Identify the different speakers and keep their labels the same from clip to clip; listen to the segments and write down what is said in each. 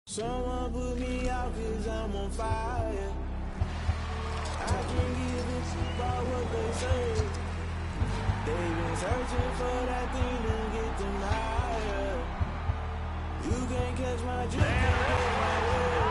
Speaker 1: Someone put me out cause I'm on fire. I can't give a fuck about what they say. They've been searching for that thing to get them higher. You can't catch my drift, can't catch my wave.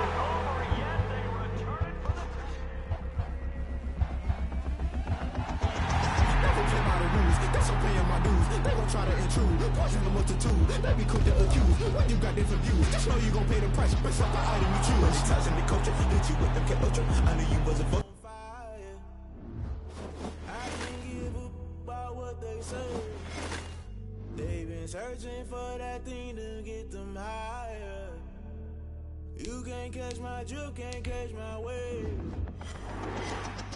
Speaker 2: Never play by the rules, that's I'm paying my dues. They gon' try to intrude, poison the multitude. They be quick to accuse, when you got different views. Just know you gon' pay the price, based off the item you choose. Many times in the culture, hit you with them K Ultra. I knew you was a vote.
Speaker 1: I can't give a fuck about what they say. They've been searching for that thing to get them higher. You can't catch my drift, can't catch my wave.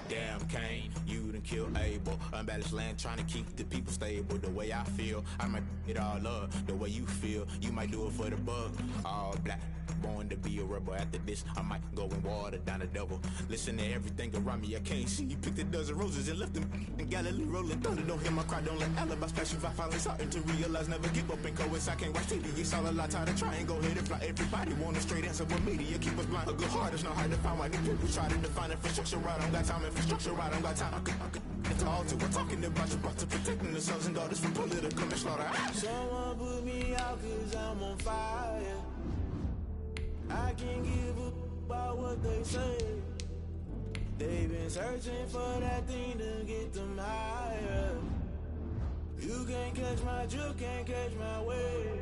Speaker 2: Damn Cain, you done killed Abel. Unbalanced land trying to keep the people stable. The way I feel, I might it all up. The way you feel, you might do it for the bug. All black, born to be a rebel. After this, I might go and water down the devil. Listen to everything around me, I can't see. You picked a dozen roses and left them in Galilee rolling thunder. Don't hear my cry, don't let alibis pass you. I finally starting to realize, never give up and coexist. I can't watch TV, it's all a lot. Tired of trying, go ahead and fly. Everybody want a straight answer, but media keep us blind. A good heart is not hard to find. Why these people try to define infrastructure right? I don't got time, infrastructure right, I don't got time. I could it's all to we're talking about you, about to protecting the sons and daughters from political slaughter.
Speaker 1: Someone put me out cause I'm on fire. I can't give a fuck about what they say. They've been searching for that thing to get them higher. You can't catch my drift, can't catch my wave.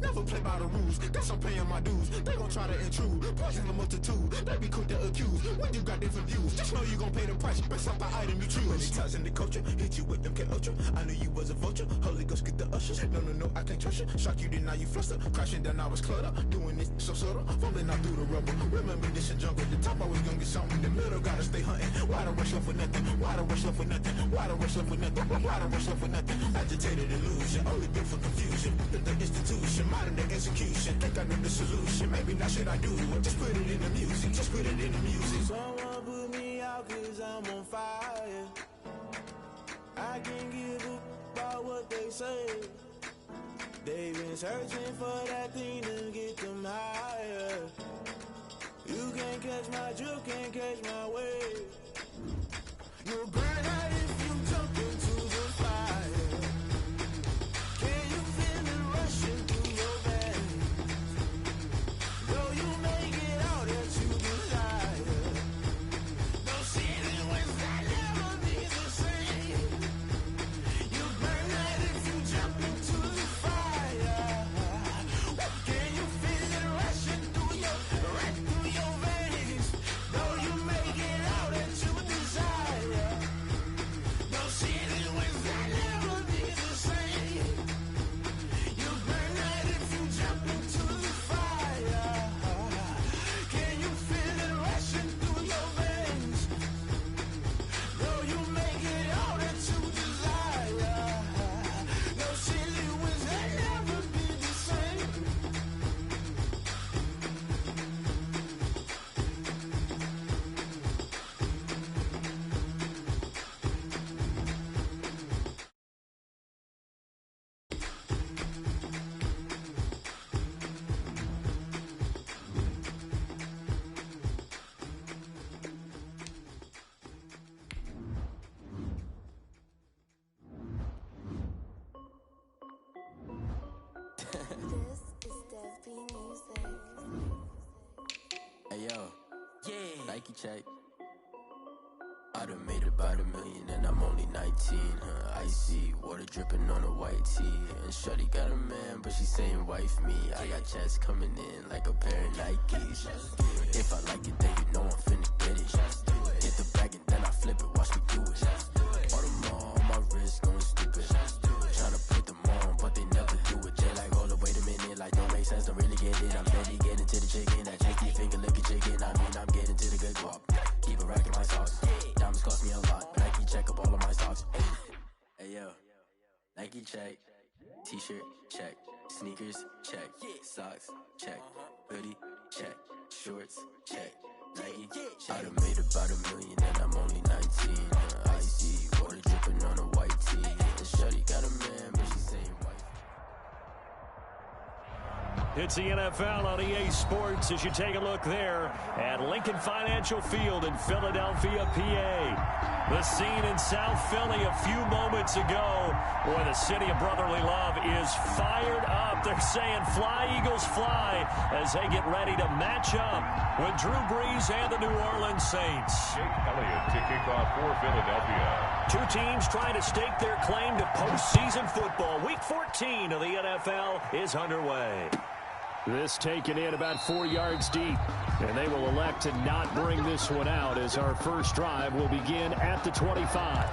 Speaker 2: Never play by the rules, that's I'm paying my dues. They gon' try to intrude, poison the multitude. They be quick to accuse, when you got different views. Just know you gon' pay the price, based off the item you choose. Many times in the culture, hit you with them K Ultra. I knew you was a vulture, Holy Ghost get the ushers. No, I can't trust you. Shock you, then now you fluster. Crashing down, I was cluttered. Doing this so subtle, fumbling out through the rubble. Remember this in jungle, the top I was gonna get something. In the middle, gotta stay hunting. Why the rush left for nothing? Why the rush left for nothing? Why the rush left for nothing? Why the rush left for nothing? Agitated illusion, only built for confusion. The institution, modern day execution. Think I know the solution. Maybe not should I do it? Just put it in the music. Just put it in the music.
Speaker 1: Someone put me out cause I'm on fire. I can't give a fuck about what they say. They've been searching for that thing to get them higher. You can't catch my drift, can't catch my wave. You'll burn out if you jump into the fire. Can you feel it rushing through your veins? Though you make it out that you desire. No ceiling wins that never be the same. You burn out if you jump into the fire. Can you feel it rushing through your veins? Though you make it out that you desire. No ceiling wins that never be the same. You burn out if you jump into the fire. Can you feel it rushing through your veins? Though you make it out that you desire. No ceiling wins that never be the same.
Speaker 3: This is Dev B Music.
Speaker 4: Hey yo, Nike check. I done made about $1 million and I'm only 19. Icy water dripping on a white tee. And Shorty got a man, but she saying wife me. I got checks coming in like a pair of Nikes. If I like it, then you know I'm finna get it. Get the bag and then I flip it. Watch me do it. All them on my wrist going stupid. Tryna put them on, but they never do it. They like, hold up, wait a minute. Like, don't make sense, don't really get it. I'm steady getting to the chicken. That cheeky finger licking chicken. I mean, I'm getting to the good guap. Keep a rack in my sauce. Diamonds cost me a lot. Nike check up all of my stocks. Hey yo, Nike check. T-shirt check. Sneakers check. Socks check. Hoodie check. Shorts check. Nike check. I done made about $1 million and I'm only 19. Icy water dripping on a white tee. And Shorty got a man,
Speaker 5: It's the NFL on EA Sports as you take a look there at Lincoln Financial Field in Philadelphia, PA. The scene in South Philly a few moments ago where the city of brotherly love is fired up. They're saying fly, Eagles, fly as they get ready to match up with Drew Brees and the New Orleans Saints.
Speaker 6: Jake Elliott to kick off for Philadelphia.
Speaker 5: Two teams trying to stake their claim to postseason football. Week 14 of the NFL is underway. This taken in about 4 yards deep, and they will elect to not bring this one out as our first drive will begin at the 25.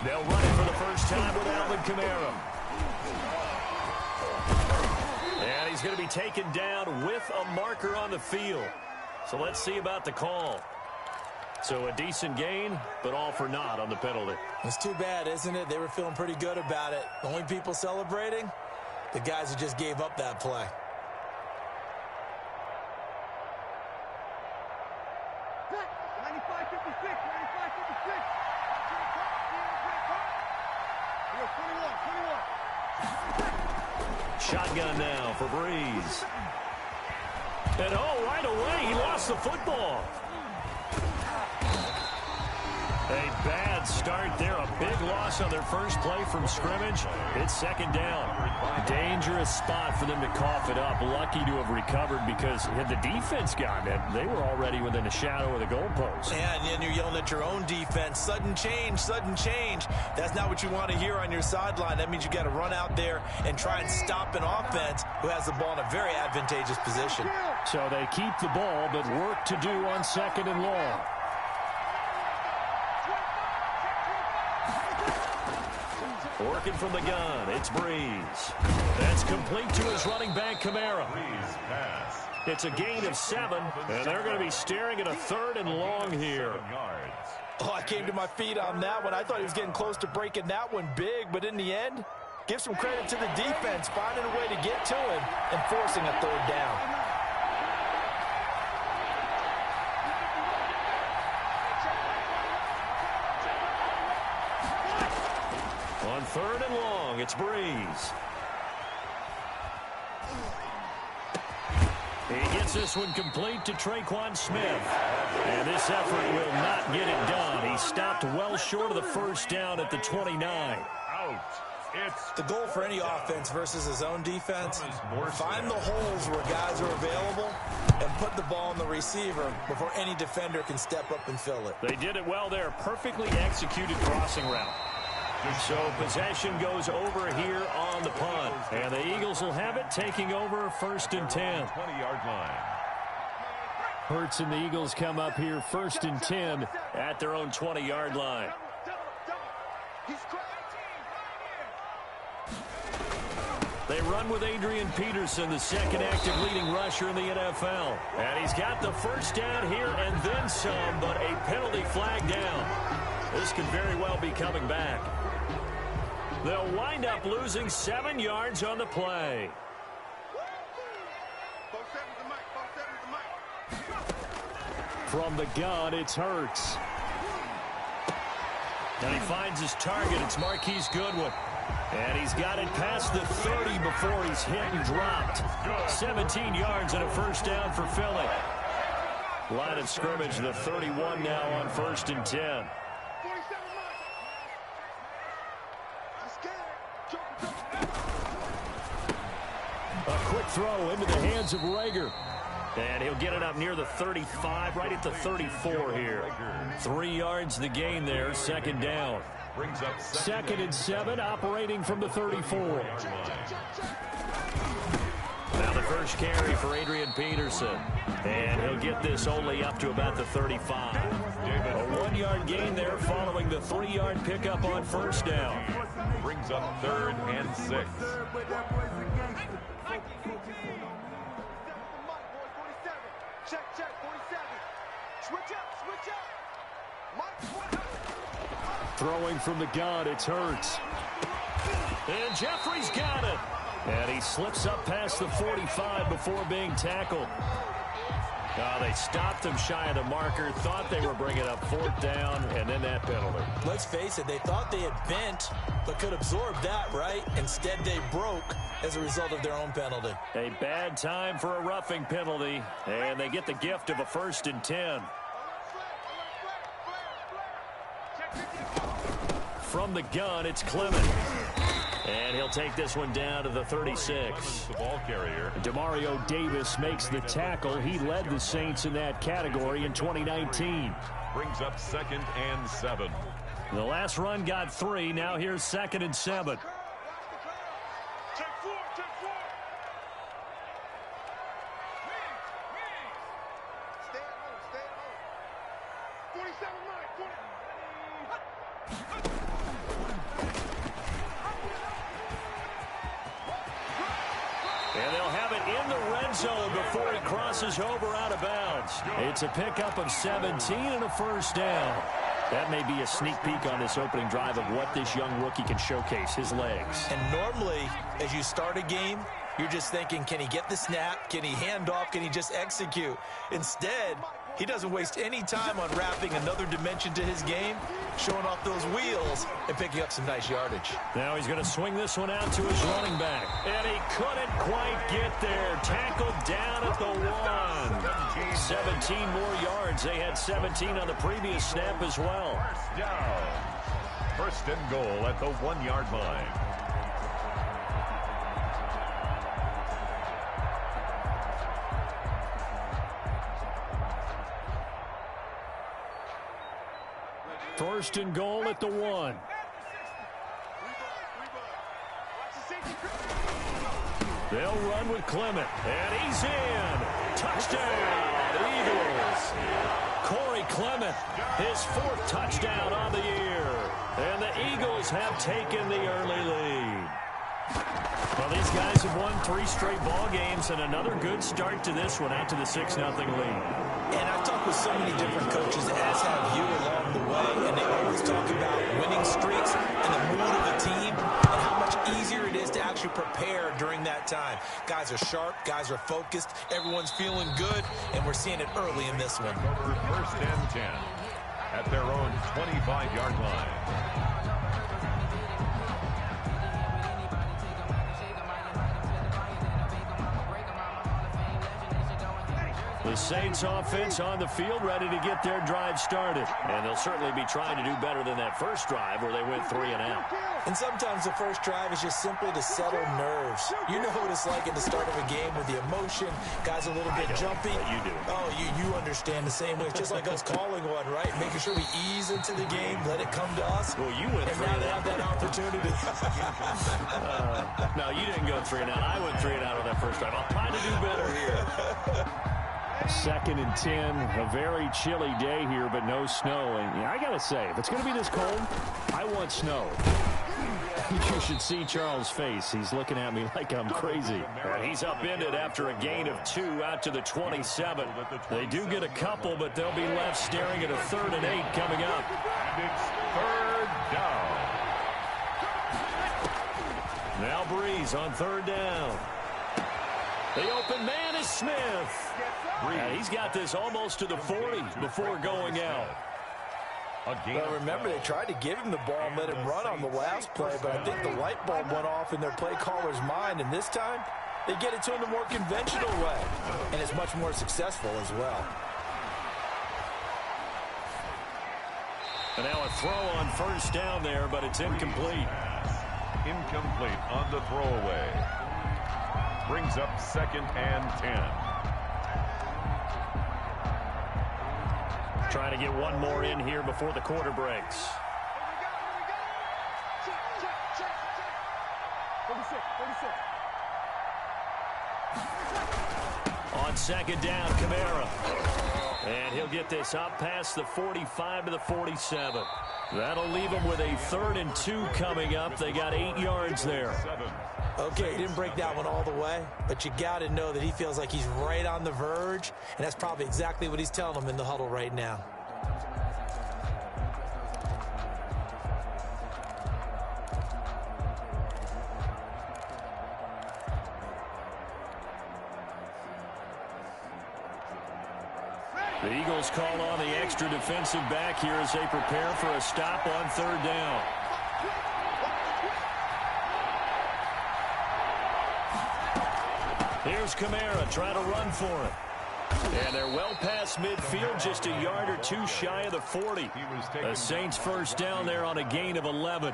Speaker 5: They'll run it for the first time with Alvin Kamara. And he's going to be taken down with a marker on the field. So let's see about the call. So a decent gain, but all for naught on the penalty.
Speaker 7: It's too bad, isn't it? They were feeling pretty good about it. The only people celebrating, the guys who just gave up that play.
Speaker 5: Shotgun now for Brees. And right away, he lost the football. A bad start there. A big loss on their first play from scrimmage. It's second down. Dangerous spot for them to cough it up. Lucky to have recovered because had the defense gotten it, they were already within a shadow of the goalpost.
Speaker 7: Yeah, and you're yelling at your own defense. Sudden change, sudden change. That's not what you want to hear on your sideline. That means you got to run out there and try and stop an offense who has the ball in a very advantageous position.
Speaker 5: So they keep the ball, but work to do on second and long. Working from the gun, it's Brees. That's complete to his running back, Kamara. It's a gain of 7, and they're going to be staring at a third and long here.
Speaker 7: Oh, I came to my feet on that one. I thought he was getting close to breaking that one big, but in the end, give some credit to the defense, finding a way to get to him and forcing a third down.
Speaker 5: On third and long, it's Brees. He gets this one complete to Traquan Smith. And this effort will not get it done. He stopped well short of the first down at the 29.
Speaker 6: Out. It's
Speaker 7: the goal for any offense versus his own defense. Find the holes where guys are available and put the ball on the receiver before any defender can step up and fill it.
Speaker 5: They did it well there. Perfectly executed crossing route. So possession goes over here on the punt. And the Eagles will have it, taking over first and 10.
Speaker 6: 20-yard line.
Speaker 5: Hurts and the Eagles come up here first and 10 at their own 20-yard line. They run with Adrian Peterson, the second active leading rusher in the NFL. And he's got the first down here and then some, but a penalty flag down. This could very well be coming back. They'll wind up losing 7 yards on the play. From the gun, it's Hurts. And he finds his target. It's Marquise Goodwin. And he's got it past the 30 before he's hit and dropped. 17 yards and a first down for Philly. Line of scrimmage, the 31 now on first and 10. A quick throw into the hands of Rager. And he'll get it up near the 35, right at the 34 here. 3 yards the gain there, second down. Second and 7, operating from the 34. Now the first carry for Adrian Peterson. And he'll get this only up to about the 35. A 1-yard gain there following the 3-yard pickup on first down.
Speaker 6: Brings up third and 6.
Speaker 8: Check, 47. Switch up.
Speaker 5: Throwing from the gun, it's Hurts. And Jeffrey's got it. And he slips up past the 45 before being tackled. They stopped him shy of the marker, thought they were bringing up 4th down, and then that penalty.
Speaker 7: Let's face it, they thought they had bent, but could absorb that, right? Instead, they broke as a result of their own penalty.
Speaker 5: A bad time for a roughing penalty, and they get the gift of a 1st and 10. From the gun, it's Clement. And he'll take this one down to the 36.
Speaker 6: The ball carrier.
Speaker 5: Demario Davis makes the tackle. He led the Saints in that category in 2019.
Speaker 6: Brings up 2nd and 7.
Speaker 5: The last run got 3. Now here's 2nd and 7.
Speaker 8: Take 4. 47 line.
Speaker 5: And they'll have it in the red zone before it crosses over out of bounds. It's a pickup of 17 and a 1st down. That may be a sneak peek on this opening drive of what this young rookie can showcase, his legs.
Speaker 7: And normally, as you start a game, you're just thinking, can he get the snap? Can he hand off? Can he just execute? Instead, he doesn't waste any time on wrapping another dimension to his game, showing off those wheels and picking up some nice yardage.
Speaker 5: Now he's going to swing this one out to his running back. And he couldn't quite get there. Tackled down at the 1. 17 more yards. They had 17 on the previous snap as well.
Speaker 6: 1st down. 1st and goal at the 1-yard line.
Speaker 5: First and goal at the 1. They'll run with Clement. And he's in. Touchdown, Eagles. Corey Clement, his 4th touchdown on the year. And the Eagles have taken the early lead. Well, these guys have won 3 straight ball games and another good start to this one out to the 6-0 lead.
Speaker 7: And I've talked with so many different coaches, as have you along the way, and they always talk about winning streaks and the mood of the team and how much easier it is to actually prepare during that time. Guys are sharp, guys are focused, everyone's feeling good, and we're seeing it early in this one.
Speaker 6: 1st and 10 at their own 25-yard line.
Speaker 5: The Saints offense on the field ready to get their drive started. And they'll certainly be trying to do better than that first drive where they went 3 and out.
Speaker 7: And sometimes the first drive is just simply to settle nerves. You know what it's like at the start of a game with the emotion. Guys a little bit jumpy.
Speaker 5: You do.
Speaker 7: Oh, you understand the same way. It's just like us calling one, right? Making sure we ease into the game, let it come to us.
Speaker 5: Well, you went 3
Speaker 7: and
Speaker 5: and
Speaker 7: now they have
Speaker 5: out.
Speaker 7: that opportunity.
Speaker 5: No, you didn't go 3 and out. I went 3 and out on that first drive. I'll try to do better here. 2nd and 10, a very chilly day here, but no snow. And I got to say, if it's going to be this cold, I want snow. You should see Charles' face. He's looking at me like I'm crazy. And he's upended after a gain of 2 out to the 27. They do get a couple, but they'll be left staring at a 3rd and 8 coming up.
Speaker 6: And it's 3rd down.
Speaker 5: Now Breeze on 3rd down. The open man is Smith. And he's got this almost to the 40 before going out.
Speaker 7: Well, remember, they tried to give him the ball and let him run on the last play, but I think the light bulb went off in their play caller's mind, and this time they get it to him the more conventional way, and it's much more successful as well.
Speaker 5: And now a throw on 1st down there, but it's incomplete.
Speaker 6: Incomplete on the throwaway. Brings up 2nd and 10.
Speaker 5: Trying to get one more in here before the quarter breaks. On 2nd down, Kamara. And he'll get this up past the 45 to the 47. That'll leave them with a 3rd and 2 coming up. They got 8 yards there.
Speaker 7: Okay, he didn't break that one all the way, but you got to know that he feels like he's right on the verge, and that's probably exactly what he's telling them in the huddle right now.
Speaker 5: The Eagles call on the extra defensive back here as they prepare for a stop on third down. Here's Kamara trying to run for it. And they're well past midfield, just a yard or two shy of the 40. The Saints first down there on a gain of 11.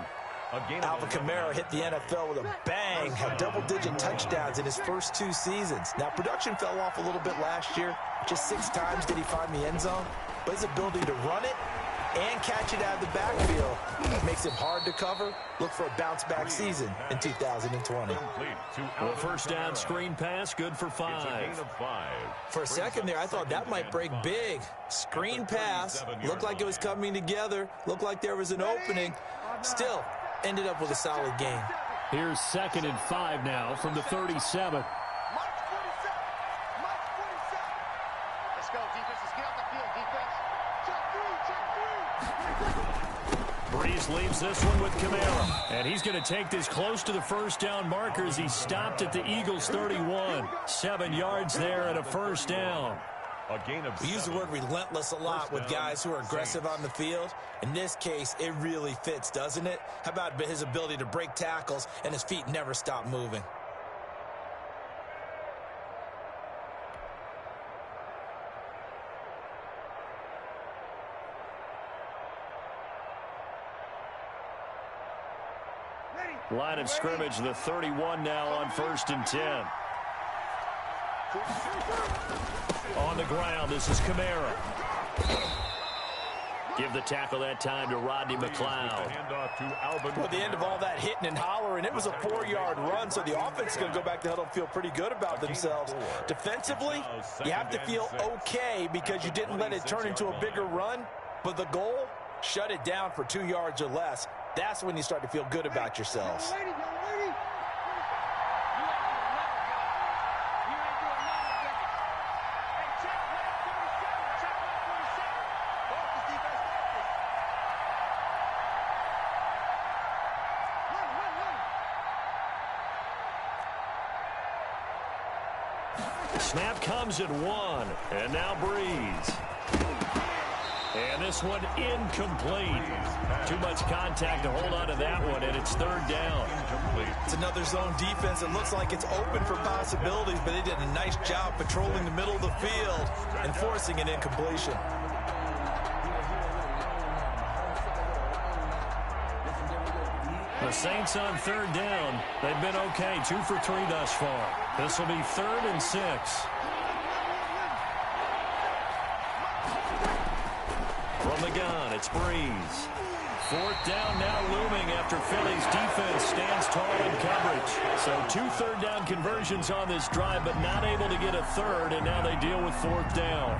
Speaker 7: Alvin Kamara hit the NFL with a bang, had double-digit touchdowns in his first 2 seasons. Now, production fell off a little bit last year. Just 6 times did he find the end zone. But his ability to run it and catch it out of the backfield makes it hard to cover. Look for a bounce-back season in 2020.
Speaker 5: The first down screen pass, good for 5.
Speaker 7: For a second there, I thought that might break big. Screen pass, looked like it was coming together, looked like there was an opening. Still, ended up with a solid game.
Speaker 5: Here's 2nd and 5 now from the 37.
Speaker 8: Let's go, defense. Let's get out the field, defense. Check 3.
Speaker 5: Breeze leaves this one with Kamara. And he's going to take this close to the first down markers. He stopped at the Eagles' 31. 7 yards there and a first down.
Speaker 7: We use the word relentless a lot with guys who are aggressive on the field. In this case, it really fits, doesn't it? How about his ability to break tackles and his feet never stop moving?
Speaker 5: Line of scrimmage, the 31 now on 1st and 10. On the ground, this is Kamara. Give the tackle that time to Rodney McLeod.
Speaker 7: Well, the end of all that hitting and hollering, it was a 4-yard run, so the offense is going to go back to the huddle and feel pretty good about themselves. Defensively, you have to feel okay because you didn't let it turn into a bigger run, but the goal, shut it down for 2 yards or less. That's when you start to feel good about yourselves.
Speaker 5: Snap comes at 1, and now Breeze. And this one incomplete. Too much contact to hold on to that one, and it's 3rd down.
Speaker 7: It's another zone defense. It looks like it's open for possibilities, but they did a nice job patrolling the middle of the field and forcing an incompletion.
Speaker 5: The Saints on 3rd down. They've been okay, 2 for 3 thus far. This will be 3rd and 6. From the gun, it's Breeze. 4th down now looming after Philly's defense stands tall in coverage. So 2 third-down conversions on this drive, but not able to get a third, and now they deal with 4th down.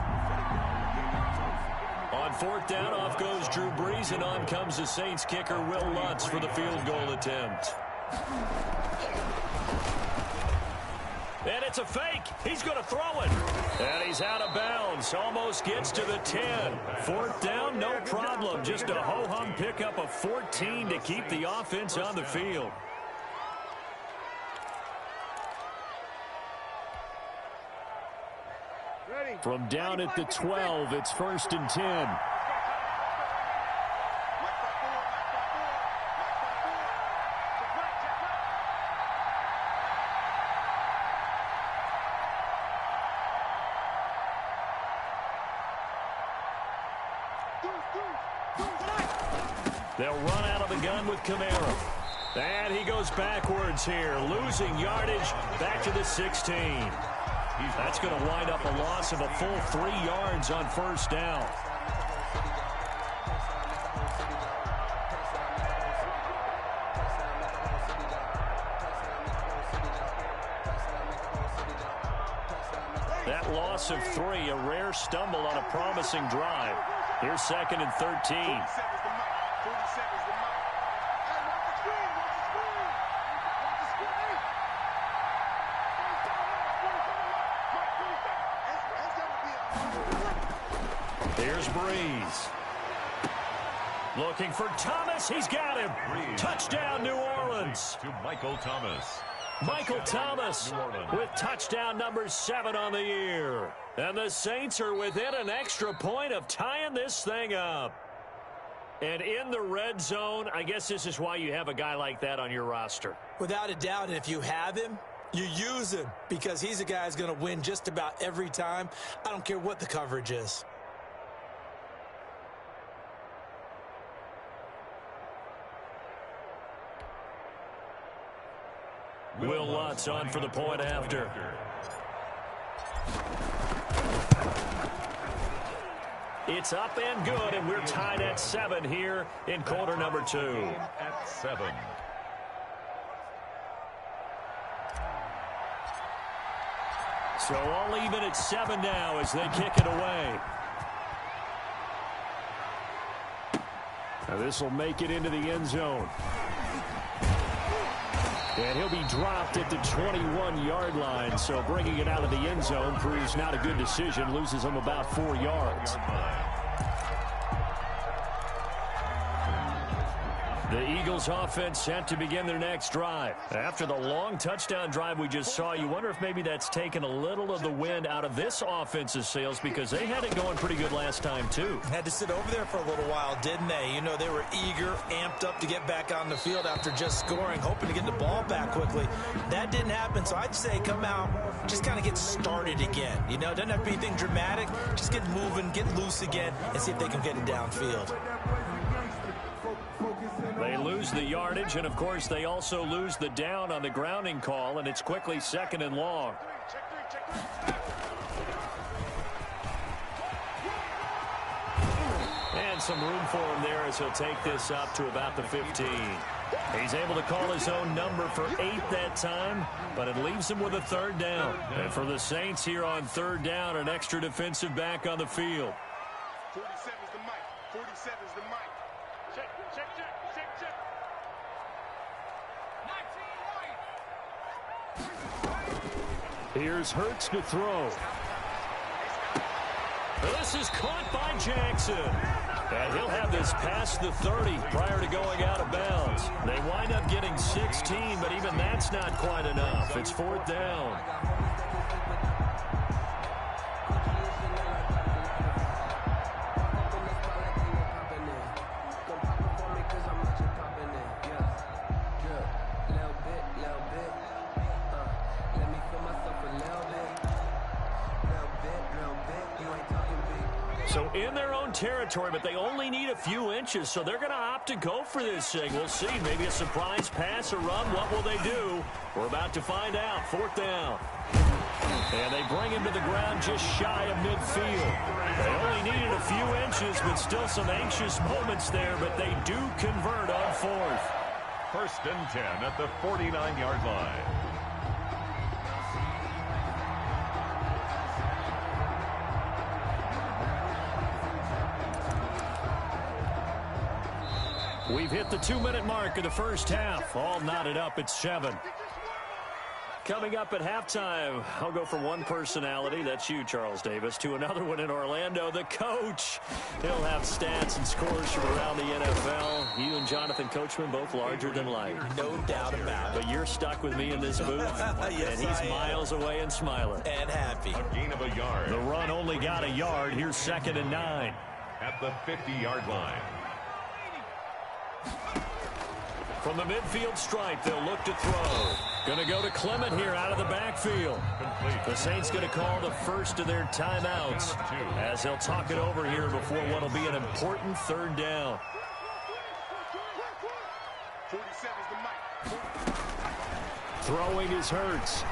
Speaker 5: On 4th down, off goes Drew Brees, and on comes the Saints kicker, Will Lutz, for the field goal attempt. And it's a fake. He's going to throw it. And he's out of bounds. Almost gets to the 10. 4th down, no problem. Just a ho-hum pickup of 14 to keep the offense on the field. From down at the 12, it's 1st and 10. They'll run out of the gun with Kamara. And he goes backwards here, losing yardage back to the 16. That's going to wind up a loss of a full 3 yards on 1st down. That loss of 3, a rare stumble on a promising drive. Here's 2nd and 13. Here's Breeze. Looking for Thomas. He's got him. Touchdown, New Orleans.
Speaker 6: To Michael Thomas.
Speaker 5: Michael Thomas with touchdown number 7 on the year. And the Saints are within an extra point of tying this thing up. And in the red zone, I guess this is why you have a guy like that on your roster.
Speaker 7: Without a doubt, and if you have him, you use him because he's a guy who's going to win just about every time. I don't care what the coverage is.
Speaker 5: Will Lutz on for the point after. It's up and good, and we're tied at 7 here in quarter number 2.
Speaker 6: At 7.
Speaker 5: So all even at 7 now as they kick it away. Now this will make it into the end zone. And he'll be dropped at the 21-yard line, so bringing it out of the end zone proves not a good decision. Loses him about 4 yards. The Eagles offense set to begin their next drive. After the long touchdown drive we just saw, you wonder if maybe that's taken a little of the wind out of this offense's sails because they had it going pretty good last time too.
Speaker 7: Had to sit over there for a little while, didn't they? You know, they were eager, amped up to get back on the field after just scoring, hoping to get the ball back quickly. That didn't happen, so I'd say come out, just kind of get started again. You know, it doesn't have to be anything dramatic. Just get moving, get loose again, and see if they can get it downfield.
Speaker 5: They lose the yardage, and of course they also lose the down on the grounding call, and it's quickly 2nd and long. And some room for him there as he'll take this up to about the 15. He's able to call his own number for 8 that time, but it leaves him with a 3rd down. And for the Saints here on 3rd down, an extra defensive back on the field.
Speaker 8: 47 is the mic. 47 is the mic. Check, check, check, check, check. 19 right.
Speaker 5: Here's Hurts to throw. This is caught by Jackson. And he'll have this past the 30 prior to going out of bounds. They wind up getting 16, but even that's not quite enough. It's 4th down. So in their own territory, but they only need a few inches, so they're going to opt to go for this thing. We'll see. Maybe a surprise pass or run. What will they do? We're about to find out. 4th down. And they bring him to the ground just shy of midfield. They only needed a few inches, but still some anxious moments there, but they do convert on 4th.
Speaker 6: 1st and 10 at the 49-yard line.
Speaker 5: We've hit the 2-minute mark of the first half. All knotted up at 7. Coming up at halftime, I'll go from one personality, that's you, Charles Davis, to another one in Orlando, the coach. He'll have stats and scores from around the NFL. You and Jonathan Coachman, both larger than life.
Speaker 7: No doubt about it.
Speaker 5: But you're stuck with me in this booth,
Speaker 7: Yes,
Speaker 5: and he's miles away and smiling.
Speaker 7: And happy.
Speaker 6: A gain of a yard.
Speaker 5: The run only got a yard. Here's 2nd and 9.
Speaker 6: At the 50-yard line.
Speaker 5: From the midfield stripe, they'll look to throw. Going to go to Clement here out of the backfield. The Saints going to call the first of their timeouts as they'll talk it over here before what will be an important 3rd down.
Speaker 8: 47 is the mic.
Speaker 5: Throwing is Hurts.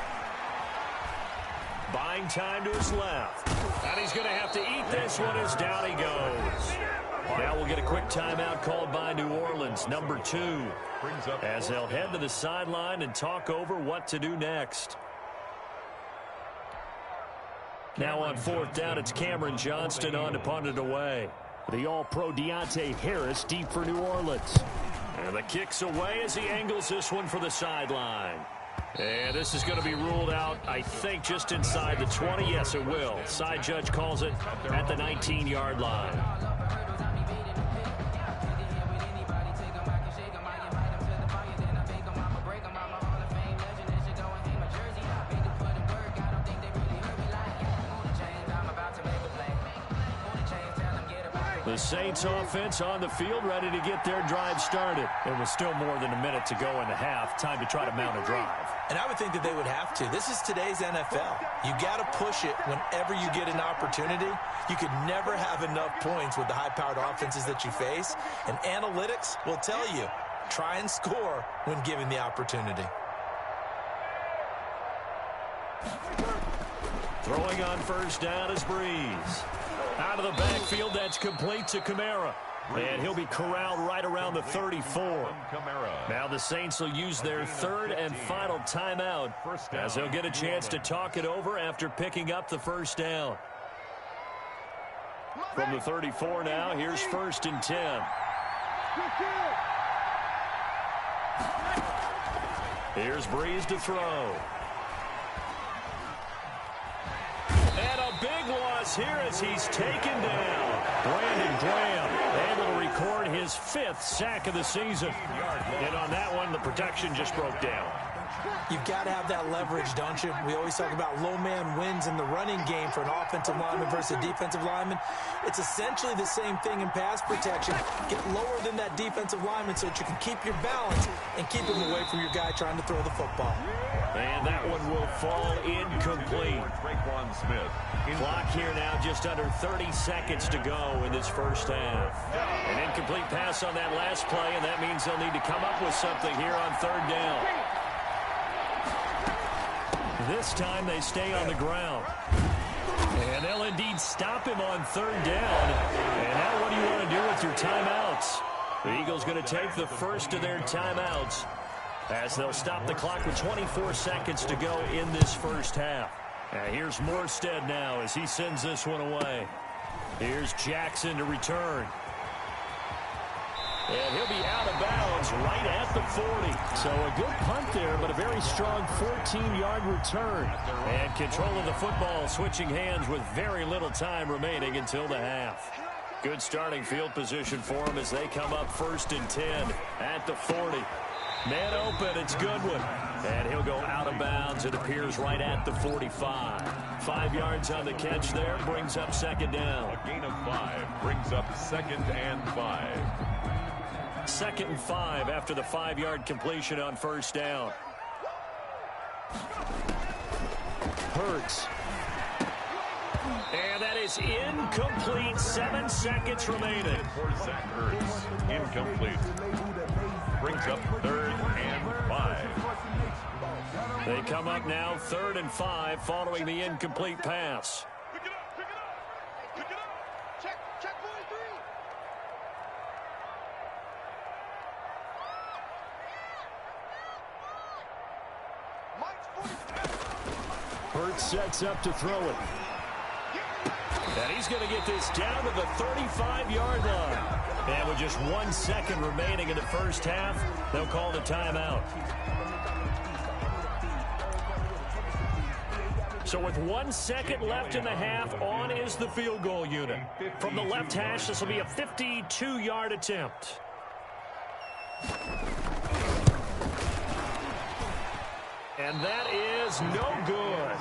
Speaker 5: Buying time to his left. And he's going to have to eat this one as down he goes. Now we'll get a quick timeout called by New Orleans, number 2, as they'll head to the sideline and talk over what to do next. Now on 4th down, it's Cameron Johnston on to punt it away. The All-Pro Deontay Harris deep for New Orleans. And the kick's away as he angles this one for the sideline. And this is going to be ruled out, I think, just inside the 20. Yes, it will. Side judge calls it at the 19-yard line. The Saints offense on the field, ready to get their drive started. It was still more than a minute to go in the half. Time to try to mount a drive.
Speaker 7: And I would think that they would have to. This is today's NFL. You got to push it whenever you get an opportunity. You could never have enough points with the high-powered offenses that you face. And analytics will tell you, try and score when given the opportunity.
Speaker 5: Throwing on first down is Breeze. Out of the backfield, that's complete to Kamara. And he'll be corralled right around the 34. Now the Saints will use their third and final timeout as they'll get a chance to talk it over after picking up the first down. From the 34 now, here's 1st and 10. Here's Breeze to throw. And a big loss here as he's taken down. Brandon Graham able to record his 5th sack of the season. And on that one, the protection just broke down.
Speaker 7: You've got to have that leverage, don't you? We always talk about low man wins in the running game for an offensive lineman versus a defensive lineman. It's essentially the same thing in pass protection. Get lower than that defensive lineman so that you can keep your balance and keep him away from your guy trying to throw the football.
Speaker 5: And that one will fall incomplete. Clock here now just under 30 seconds to go in this first half. An incomplete pass on that last play, and that means they'll need to come up with something here on 3rd down. This time they stay on the ground. And they'll indeed stop him on 3rd down. And now what do you want to do with your timeouts? The Eagles going to take the first of their timeouts as they'll stop the clock with 24 seconds to go in this first half. And here's Morstead now as he sends this one away. Here's Jackson to return. And he'll be out of bounds right at the 40. So a good punt there, but a very strong 14-yard return. And control of the football switching hands with very little time remaining until the half. Good starting field position for them as they come up 1st and 10 at the 40. Man open, it's Goodwin. And he'll go out of bounds. It appears right at the 45. 5 yards on the catch there, brings up 2nd down.
Speaker 6: A gain of 5 brings up 2nd and 5.
Speaker 5: 2nd and 5 after the 5-yard completion on first down. Hurts. And that is incomplete. 7 seconds remaining.
Speaker 6: For Zach Ertz, incomplete. Brings up 3rd and 5.
Speaker 5: They come up now 3rd and 5 following the incomplete pass.
Speaker 8: Pick it up, pick it up. Pick it up. Check 43.
Speaker 5: Hurts sets up to throw it. And he's going to get this down to the 35-yard line. And with just 1 second remaining in the first half, they'll call the timeout. So with 1 second left in the half, on is the field goal unit. From the left hash, this will be a 52-yard attempt. And that is no good.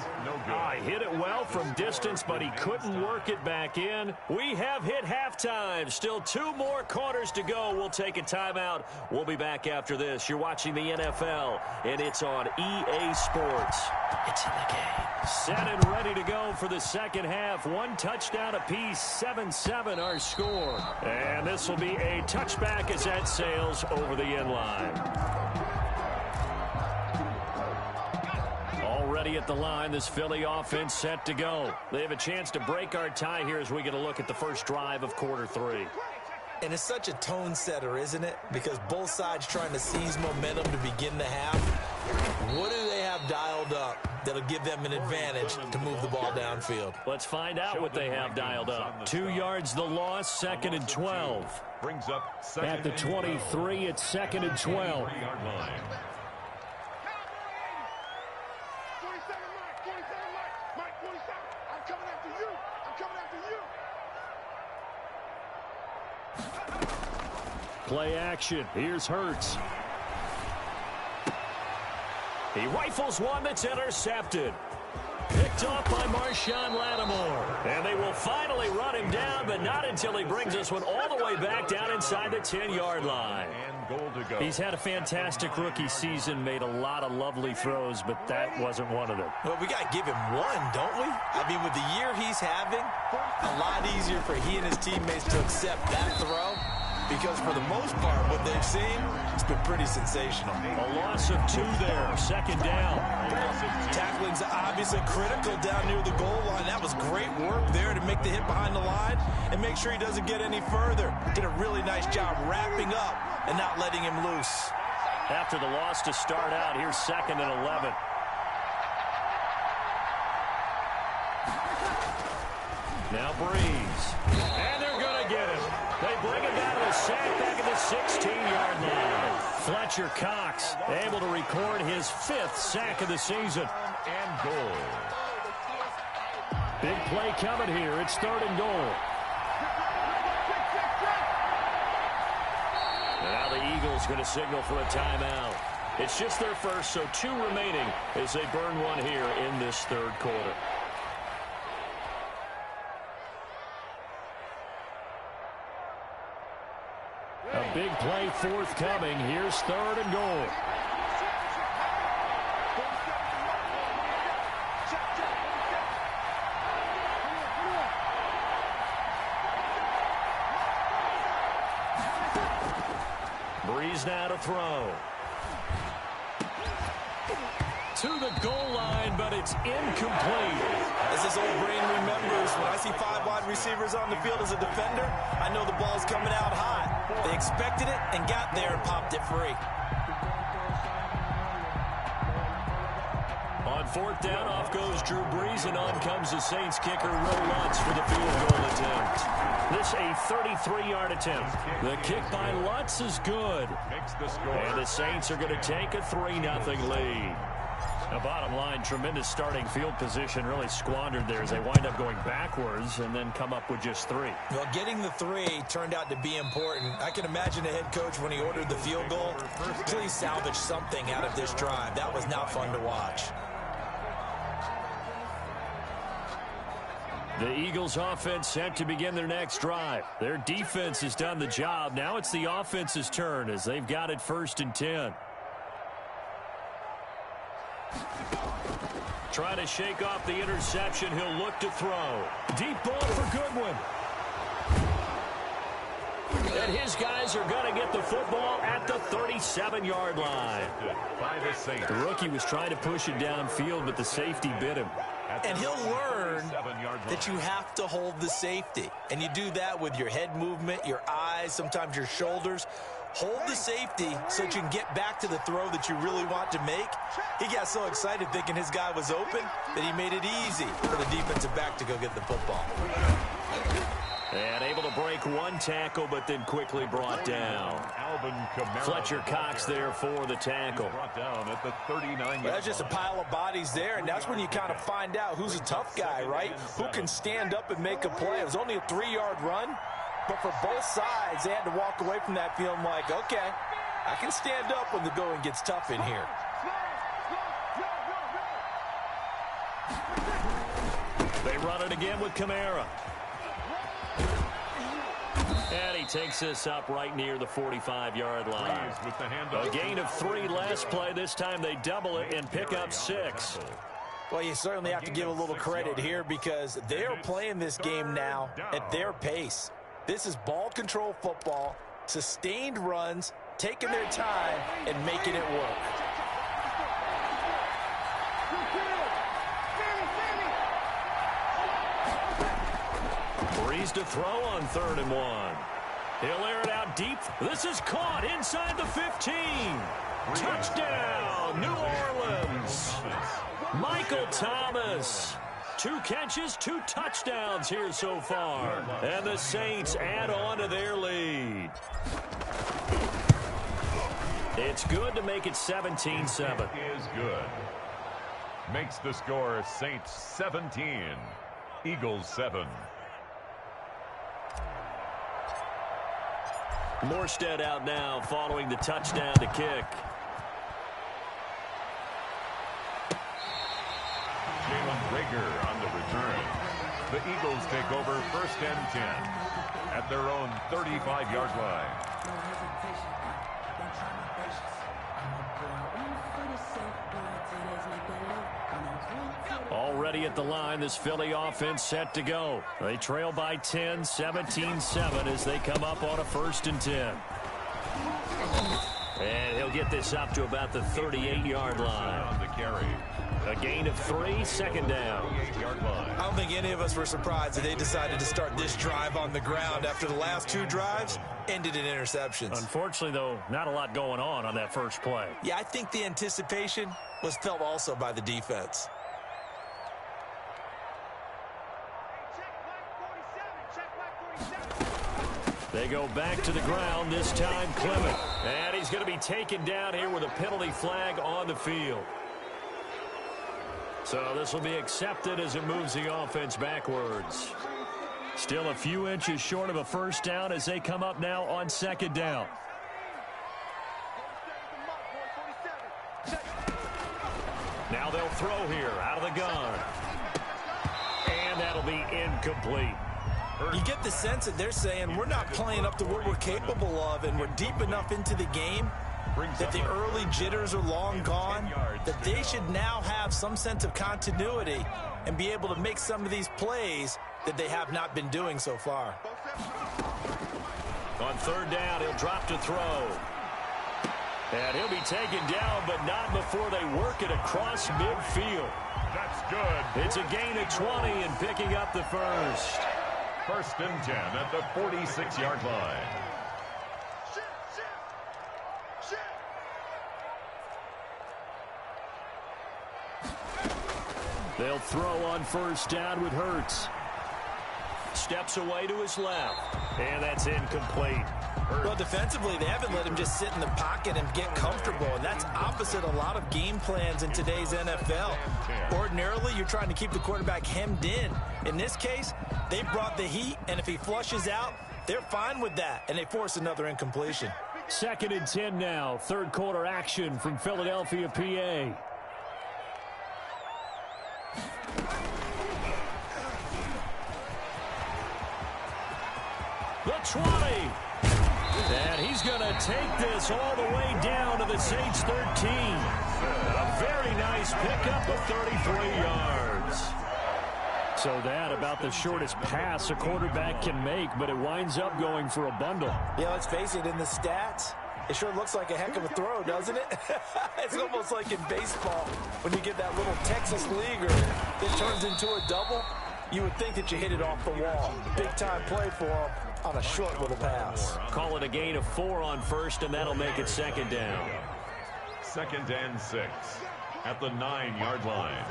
Speaker 5: Hit it well from distance, but he couldn't work it back in. We have hit halftime. Still 2 more quarters to go. We'll take a timeout. We'll be back after this. You're watching the NFL, and it's on EA Sports. It's in the game. Set and ready to go for the second half. 1 touchdown apiece, 7-7 our score. And this will be a touchback as that sails over the end line. Already at the line, this Philly offense set to go. They have a chance to break our tie here as we get a look at the first drive of quarter 3.
Speaker 7: And it's such a tone setter, isn't it? Because both sides trying to seize momentum to begin the half. What do they have dialed up that'll give them an advantage to move the ball downfield?
Speaker 5: Let's find out what they have dialed up. 2 yards the loss, 2nd and 12.
Speaker 6: Brings up
Speaker 5: at the 23, it's 2nd and 12.
Speaker 8: Mike. 47 Mike. Mike 47. I'm coming after you. I'm coming after you.
Speaker 5: Play action. Here's Hurts. He rifles one that's intercepted. Picked off by Marshawn Lattimore. And they will finally run him down, but not until he brings this one all the way back down inside the 10-yard line.
Speaker 6: And goal to go.
Speaker 5: He's had a fantastic rookie season, made a lot of lovely throws, but that wasn't one of them.
Speaker 7: Well, we got to give him one, don't we? I mean, with the year he's having, a lot easier for he and his teammates to accept that throw. Because for the most part, what they've seen, it's been pretty sensational.
Speaker 5: A loss of 2 there, second down.
Speaker 7: Tackling's obviously critical down near the goal line. That was great work there to make the hit behind the line and make sure he doesn't get any further. Did a really nice job wrapping up and not letting him loose.
Speaker 5: After the loss to start out, here's 2nd and 11. Now Breeze. And they're going to get him. They bring him down to the sack back at the 16-yard line. Fletcher Cox able to record his 5th sack of the season.
Speaker 6: And goal.
Speaker 5: Big play coming here. It's 3rd and goal. And now the Eagles going to signal for a timeout. It's just their first, so 2 remaining as they burn one here in this 3rd quarter. A big play forthcoming. Here's 3rd and goal. Breeze now to throw. To the goal line, but it's incomplete.
Speaker 7: As his old brain remembers, when I see 5 wide receivers on the field as a defender, I know the ball's coming out hot. They expected it and got there and popped it free.
Speaker 5: On 4th down, off goes Drew Brees, and on comes the Saints kicker, Will Lutz, for the field goal attempt. This a 33-yard attempt. The kick by Lutz is good.
Speaker 6: Makes the score.
Speaker 5: And the Saints are going to take a 3-0 lead. Now, bottom line, tremendous starting field position, really squandered there as they wind up going backwards and then come up with just 3.
Speaker 7: Well, getting the 3 turned out to be important. I can imagine the head coach when he ordered the field goal. Please salvage something out of this drive. That was not fun to watch.
Speaker 5: The Eagles offense set to begin their next drive. Their defense has done the job. Now it's the offense's turn as they've got it 1st and 10. Trying to shake off the interception. He'll look to throw. Deep ball for Goodwin. And his guys are going to get the football at the 37-yard line. The rookie was trying to push it downfield, but the safety bit him.
Speaker 7: And he'll learn that you have to hold the safety. And you do that with your head movement, your eyes, sometimes your shoulders. Hold the safety so that you can get back to the throw that you really want to make. He got so excited thinking his guy was open that he made it easy for the defensive back to go get the football.
Speaker 5: And able to break 1 tackle, but then quickly brought down. Fletcher Cox there for the tackle.
Speaker 6: Brought down at the 39.
Speaker 7: That's just a pile of bodies there, and that's when you kind of find out who's a tough guy, right? Who can stand up and make a play. It was only a 3-yard run, but for both sides, they had to walk away from that feeling like, okay, I can stand up when the going gets tough in here.
Speaker 5: They run it again with Kamara. And he takes this up right near the 45-yard line. A gain of 3 last play. This time they double it and pick up 6.
Speaker 7: Well, you certainly have to give a little credit here because they are playing this game now at their pace. This is ball control football, sustained runs, taking their time, and making it work.
Speaker 5: Breeze to throw on 3rd and 1. He'll air it out deep. This is caught inside the 15. Touchdown, New Orleans. Michael Thomas. 2 catches, 2 touchdowns here so far. And the Saints add on to their lead. It's good to make it 17-7.
Speaker 6: Is good. makes the score Saints 17, Eagles 7.
Speaker 5: Morstead out now following the touchdown to kick.
Speaker 6: Jalen Reagor on the return. The Eagles take over 1st and 10 at their own 35-yard line.
Speaker 5: Already at the line, this Philly offense set to go. They trail by 10, 17-7 as they come up on a 1st and 10. And he'll get this up to about the 38-yard line.
Speaker 6: On the carry.
Speaker 5: A gain of 3, 2nd down.
Speaker 6: 38-yard line.
Speaker 7: I don't think any of us were surprised that they decided to start this drive on the ground after the last 2 drives ended in interceptions.
Speaker 5: Unfortunately, though, not a lot going on that first play.
Speaker 7: Yeah, I think the anticipation was felt also by the defense.
Speaker 5: They go back to the ground, this time Clement. And he's going to be taken down here with a penalty flag on the field. So this will be accepted as it moves the offense backwards. Still a few inches short of a 1st down as they come up now on 2nd down. Now they'll throw here out of the gun. And that'll be incomplete.
Speaker 7: You get the sense that they're saying we're not playing up to what we're capable of, and we're deep enough into the game that the early jitters are long gone, that they should now have some sense of continuity and be able to make some of these plays that they have not been doing so far.
Speaker 5: On 3rd down, he'll drop to throw. And he'll be taken down, but not before they work it across midfield.
Speaker 6: That's good.
Speaker 5: It's a gain of 20 and picking up the 1st.
Speaker 6: 1st and 10 at the 46-yard line.
Speaker 5: They'll throw on 1st down with Hurts. Steps away to his left. And that's incomplete.
Speaker 7: Well, defensively, they haven't let him just sit in the pocket and get comfortable, and that's opposite a lot of game plans in today's NFL. Ordinarily, you're trying to keep the quarterback hemmed in. In this case, they brought the heat, and if he flushes out, they're fine with that, and they force another incompletion.
Speaker 5: 2nd and 10 now. 3rd quarter action from Philadelphia, PA. The 20. And he's going to take this all the way down to the Saints 13. A very nice pickup of 33 yards. So that about the shortest pass a quarterback can make, but it winds up going for a bundle.
Speaker 7: Yeah, let's face it, in the stats, it sure looks like a heck of a throw, doesn't it? It's almost like in baseball when you get that little Texas leaguer that turns into a double. You would think that you hit it off the wall. Big-time play for him on a short little pass.
Speaker 5: Call it a gain of 4 on 1st, and that'll make it 2nd down.
Speaker 6: 2nd and 6 at the 9-yard line.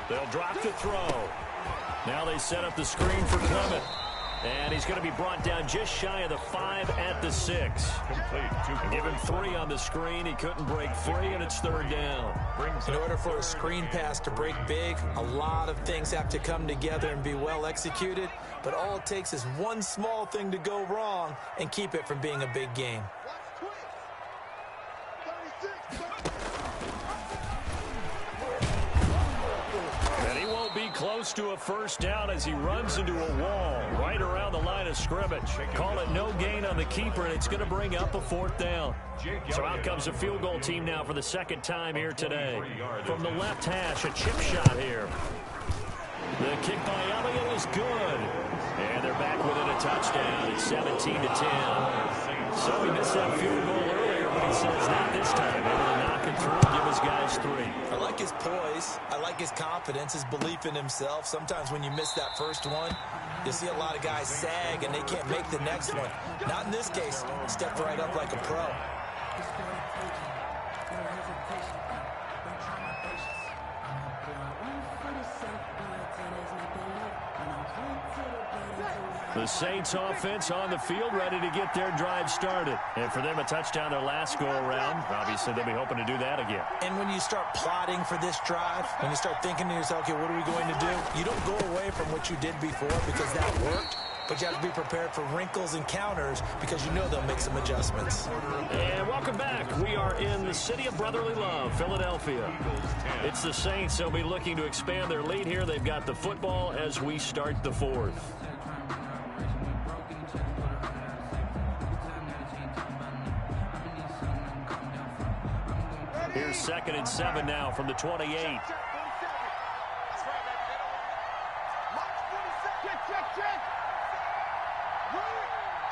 Speaker 5: They'll drop to throw. Now they set up the screen for Clement. And he's going to be brought down just shy of the 5 at the 6.
Speaker 6: Complete.
Speaker 5: Give him 3 on the screen. He couldn't break free, and it's 3rd down.
Speaker 7: In order for a screen pass to break big, a lot of things have to come together and be well executed. But all it takes is one small thing to go wrong and keep it from being a big game.
Speaker 5: Close to a 1st down as he runs into a wall right around the line of scrimmage. Call it no gain on the keeper, and it's going to bring up a 4th down. So out comes a field goal team now for the 2nd time here today. From the left hash, a chip shot here. The kick by Elliott is good. And they're back within a touchdown. It's 17-10. So he missed that field goal earlier, but he says not this time. Able to knock it through and give his guys 3.
Speaker 7: I like his poise. I like his confidence, his belief in himself. Sometimes when you miss that first one, you see a lot of guys sag and they can't make the next one. Not in this case. Stepped right up like a pro.
Speaker 5: The Saints offense on the field, ready to get their drive started. And for them, a touchdown their last go-around. Obviously, they'll be hoping to do that again.
Speaker 7: And when you start plotting for this drive, when you start thinking to yourself, okay, what are we going to do? You don't go away from what you did before because that worked. But you have to be prepared for wrinkles and counters because you know they'll make some adjustments.
Speaker 5: And welcome back. We are in the city of brotherly love, Philadelphia. It's the Saints. They'll be looking to expand their lead here. They've got the football as we start the fourth. Here's 2nd and 7 now from the 28.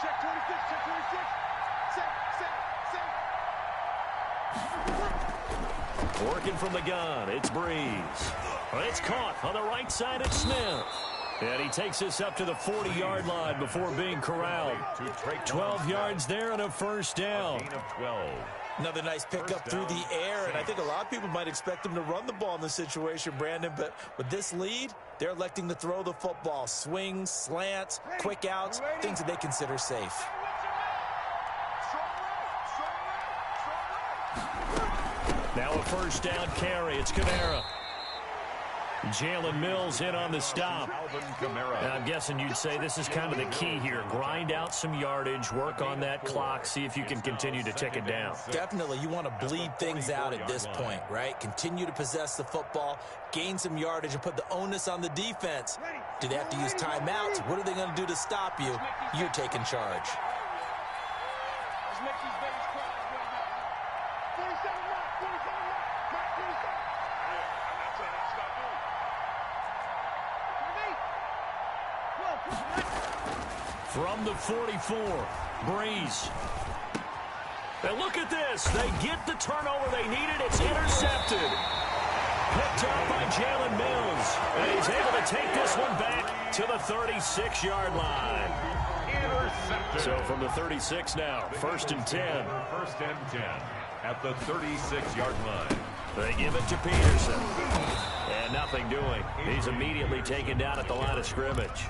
Speaker 8: Check 26, check 26. Set.
Speaker 5: Working from the gun, it's Breeze. It's caught on the right side of Smith. And he takes this up to the 40-yard line before being corralled. 12 yards there and a first down.
Speaker 6: Gain of 12.
Speaker 7: Another nice pickup through the air, and I think a lot of people might expect them to run the ball in this situation, Brandon, but with this lead, they're electing to throw the football. Swings, slants, quick outs, things that they consider safe.
Speaker 5: Now a first down carry. It's Kamara. Jalen Mills in on the stop. And I'm guessing you'd say this is kind of the key here. Grind out some yardage, work on that clock, see if you can continue to tick it down.
Speaker 7: Definitely, you want to bleed things out at this point, right? Continue to possess the football, gain some yardage, and put the onus on the defense. Do they have to use timeouts? What are they going to do to stop you? You're taking charge.
Speaker 8: Let's make these babies cry right now. 47 mark, 47 mark, 47. Yeah, I'm saying that's not doing.
Speaker 5: From the 44, Breeze. And look at this. They get the turnover they needed. It's intercepted. Picked up by Jalen Mills. And he's able to take this one back to the 36-yard line.
Speaker 6: Intercepted.
Speaker 5: So from the 36 now, 1st and 10.
Speaker 6: 1st and 10 at the 36-yard line.
Speaker 5: They give it to Peterson. And nothing doing. He's immediately taken down at the line of scrimmage.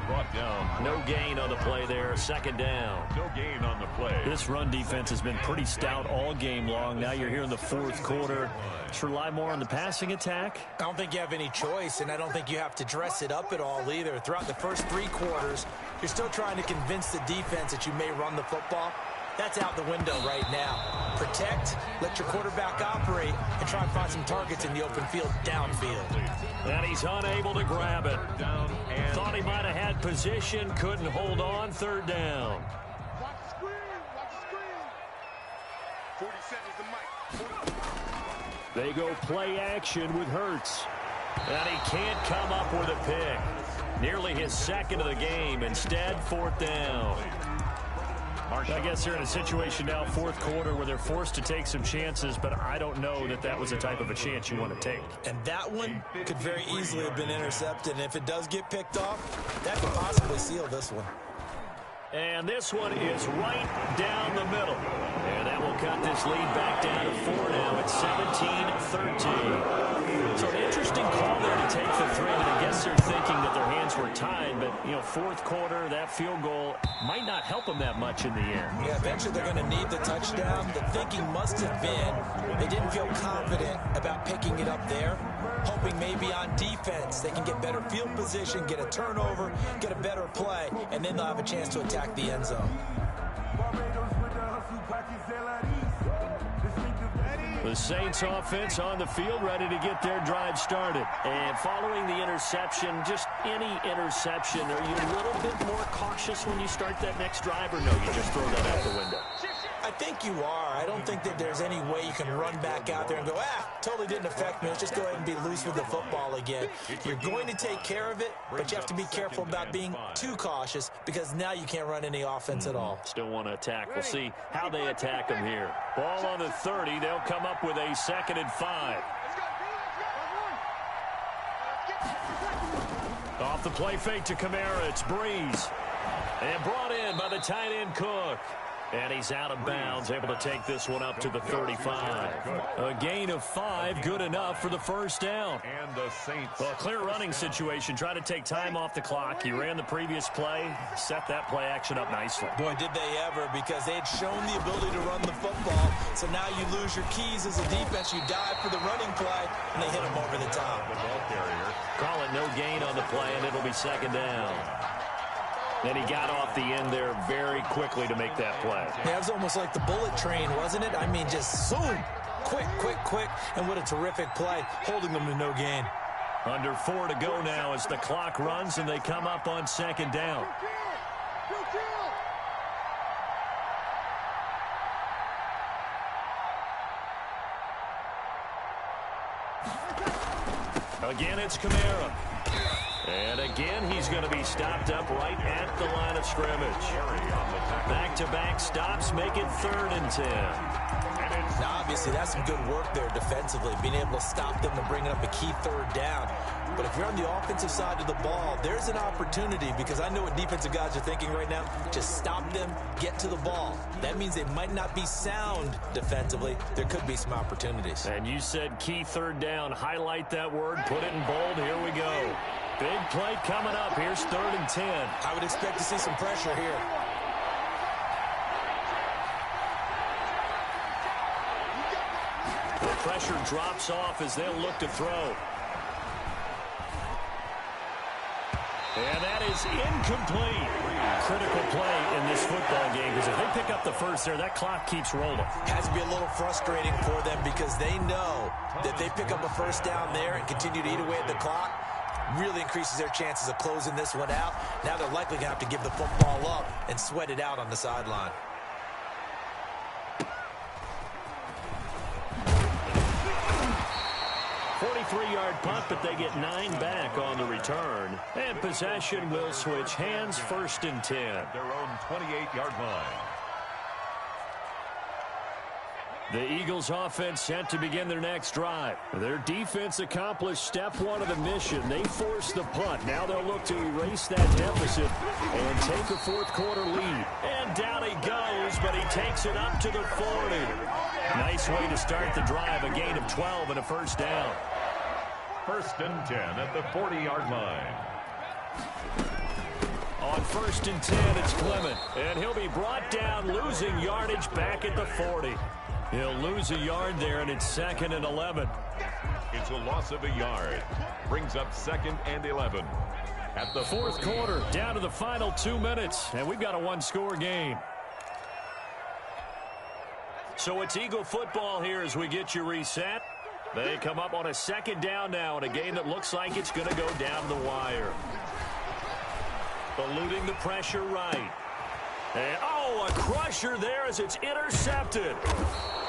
Speaker 6: Brought down.
Speaker 5: No gain on the play there. 2nd down.
Speaker 6: No gain on the play.
Speaker 5: This run defense has been pretty stout all game long. Now you're here in the 4th quarter. Let's rely more on the passing attack.
Speaker 7: I don't think you have any choice, and I don't think you have to dress it up at all either. Throughout the first 3 quarters, you're still trying to convince the defense that you may run the football. That's out the window right now. Protect, let your quarterback operate, and try and find some targets in the open field downfield.
Speaker 5: And he's unable to grab it. Thought he might have had position, couldn't hold on. 3rd down.
Speaker 8: Watch the screen, watch the screen. 47 is the mic.
Speaker 5: They go play action with Hurts. And he can't come up with a pick. Nearly his 2nd of the game. Instead, 4th down. I guess they're in a situation now, 4th quarter, where they're forced to take some chances, but I don't know that that was the type of a chance you want to take.
Speaker 7: And that one could very easily have been intercepted, and if it does get picked off, that could possibly seal this one.
Speaker 5: And this one is right down the middle. And that will cut this lead back down to 4 now at 17-13. So an interesting call there to take the 3. And I guess they're thinking that their hands were tied. But, you know, 4th quarter, that field goal might not help them that much in the end.
Speaker 7: Yeah, eventually they're going to need the touchdown. The thinking must have been they didn't feel confident about picking it up there, hoping maybe on defense they can get better field position, get a turnover, get a better play, and then they'll have a chance to attack the end zone.
Speaker 5: The Saints offense on the field, ready to get their drive started. And following the interception, just any interception, are you a little bit more cautious when you start that next drive, or no, you just throw that out the window?
Speaker 7: I think you are. I don't think that there's any way you can run back out there and go, totally didn't affect me. Let's just go ahead and be loose with the football again. You're going to take care of it, but you have to be careful about being too cautious because now you can't run any offense at all.
Speaker 5: Still want to attack. We'll see how they attack them here. Ball on the 30. They'll come up with a 2nd and 5. Off the play fake to Kamara. It's Breeze. And brought in by the tight end Cook. And he's out of bounds, able to take this one up to the 35. A gain of 5, good enough for the first down.
Speaker 6: And the Saints.
Speaker 5: Well, clear running situation. Try to take time off the clock. He ran the previous play, set that play action up nicely.
Speaker 7: Boy, did they ever, because they had shown the ability to run the football. So now you lose your keys as a defense. You dive for the running play, and they hit him over the top.
Speaker 6: The ball carrier.
Speaker 5: Call it no gain on the play, and it'll be second down. And he got off the end there very quickly to make that play.
Speaker 7: Yeah, it was almost like the bullet train, wasn't it? I mean, just zoom. Quick, quick, quick. And what a terrific play, holding them to no gain.
Speaker 5: Under 4 to go now as the clock runs, and they come up on second down. Again, it's Kamara. And again, he's going to be stopped up right at the line of scrimmage. Back-to-back stops make it 3rd and 10.
Speaker 7: Now, obviously, that's some good work there defensively, being able to stop them and bring up a key 3rd down. But if you're on the offensive side of the ball, there's an opportunity, because I know what defensive guys are thinking right now. Just stop them, get to the ball. That means they might not be sound defensively. There could be some opportunities.
Speaker 5: And you said key 3rd down. Highlight that word, put it in bold. Here we go. Big play coming up. Here's 3rd and 10.
Speaker 7: I would expect to see some pressure here.
Speaker 5: The pressure drops off as they'll look to throw. And that is incomplete. Critical play in this football game, because if they pick up the first there, that clock keeps rolling.
Speaker 7: Has to be a little frustrating for them, because they know that they pick up a first down there and continue to eat away at the clock, really increases their chances of closing this one out. Now they're likely going to have to give the football up and sweat it out on the sideline.
Speaker 5: Three-yard punt, but they get 9 back on the return. And possession will switch hands, 1st and 10.
Speaker 6: Their own 28-yard line.
Speaker 5: The Eagles offense set to begin their next drive. Their defense accomplished step 1 of the mission. They forced the punt. Now they'll look to erase that deficit and take a 4th quarter lead. And down he goes, but he takes it up to the 40. Nice way to start the drive, a gain of 12 and a first down.
Speaker 6: 1st and 10 at the 40-yard line.
Speaker 5: On 1st and 10, it's Clement. And he'll be brought down, losing yardage back at the 40. He'll lose a yard there, and it's 2nd and 11.
Speaker 6: It's a loss of a yard. Brings up 2nd and 11. At the
Speaker 5: 4th quarter, down to the final 2 minutes, and we've got a 1-score game. So it's Eagle football here as we get you reset. They come up on a 2nd down now in a game that looks like it's going to go down the wire. Eluding the pressure right. And, a crusher there as it's intercepted.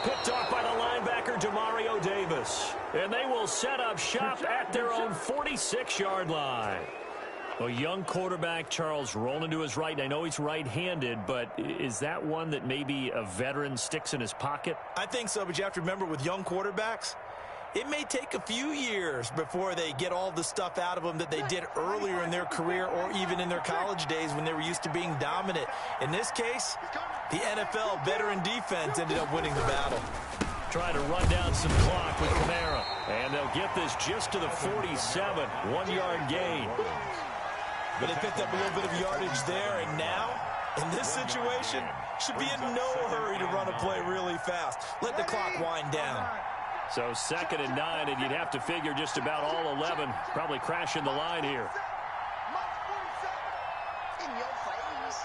Speaker 5: Picked off by the linebacker, Demario Davis. And they will set up shop at their own 46-yard line. A young quarterback, Charles, rolling to his right. I know he's right-handed, but is that one that maybe a veteran sticks in his pocket?
Speaker 7: I think so, but you have to remember with young quarterbacks, it may take a few years before they get all the stuff out of them that they did earlier in their career or even in their college days when they were used to being dominant. In this case, the NFL veteran defense ended up winning the battle.
Speaker 5: Trying to run down some clock with Kamara. And they'll get this just to the 47, 1-yard gain.
Speaker 7: But they picked up a little bit of yardage there, and now, in this situation, should be in no hurry to run a play really fast. Let the clock wind down.
Speaker 5: So 2nd and 9, and you'd have to figure just about all 11 probably crashing the line here.
Speaker 8: In your face.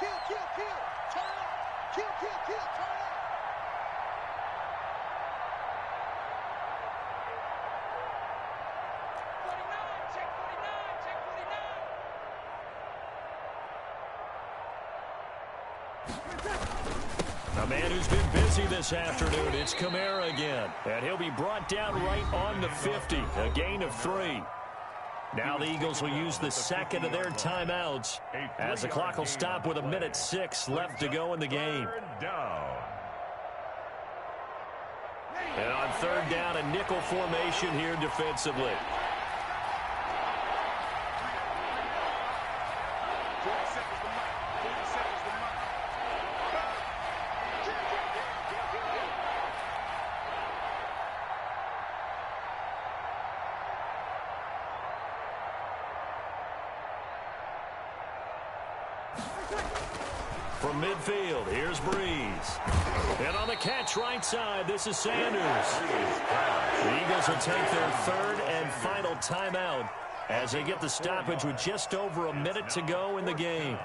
Speaker 8: Kill, turn up. Kill, turn up.
Speaker 5: A man who's been busy this afternoon, it's Kamara again. And he'll be brought down right on the 50, a gain of 3. Now the Eagles will use the 2nd of their timeouts as the clock will stop with 1:06 left to go in the game. And on 3rd down, a nickel formation here defensively. From midfield, here's Breeze. And on the catch right side, this is Sanders. The Eagles will take their third and final timeout as they get the stoppage with just over a minute to go in the game.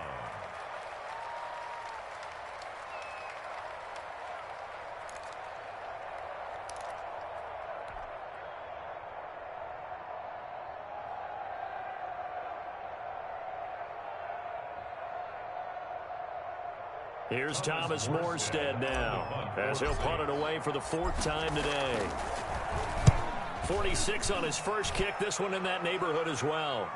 Speaker 5: Here's Thomas Morstead now as he'll punt it away for the fourth time today. 46 on his first kick. This one in that neighborhood as well.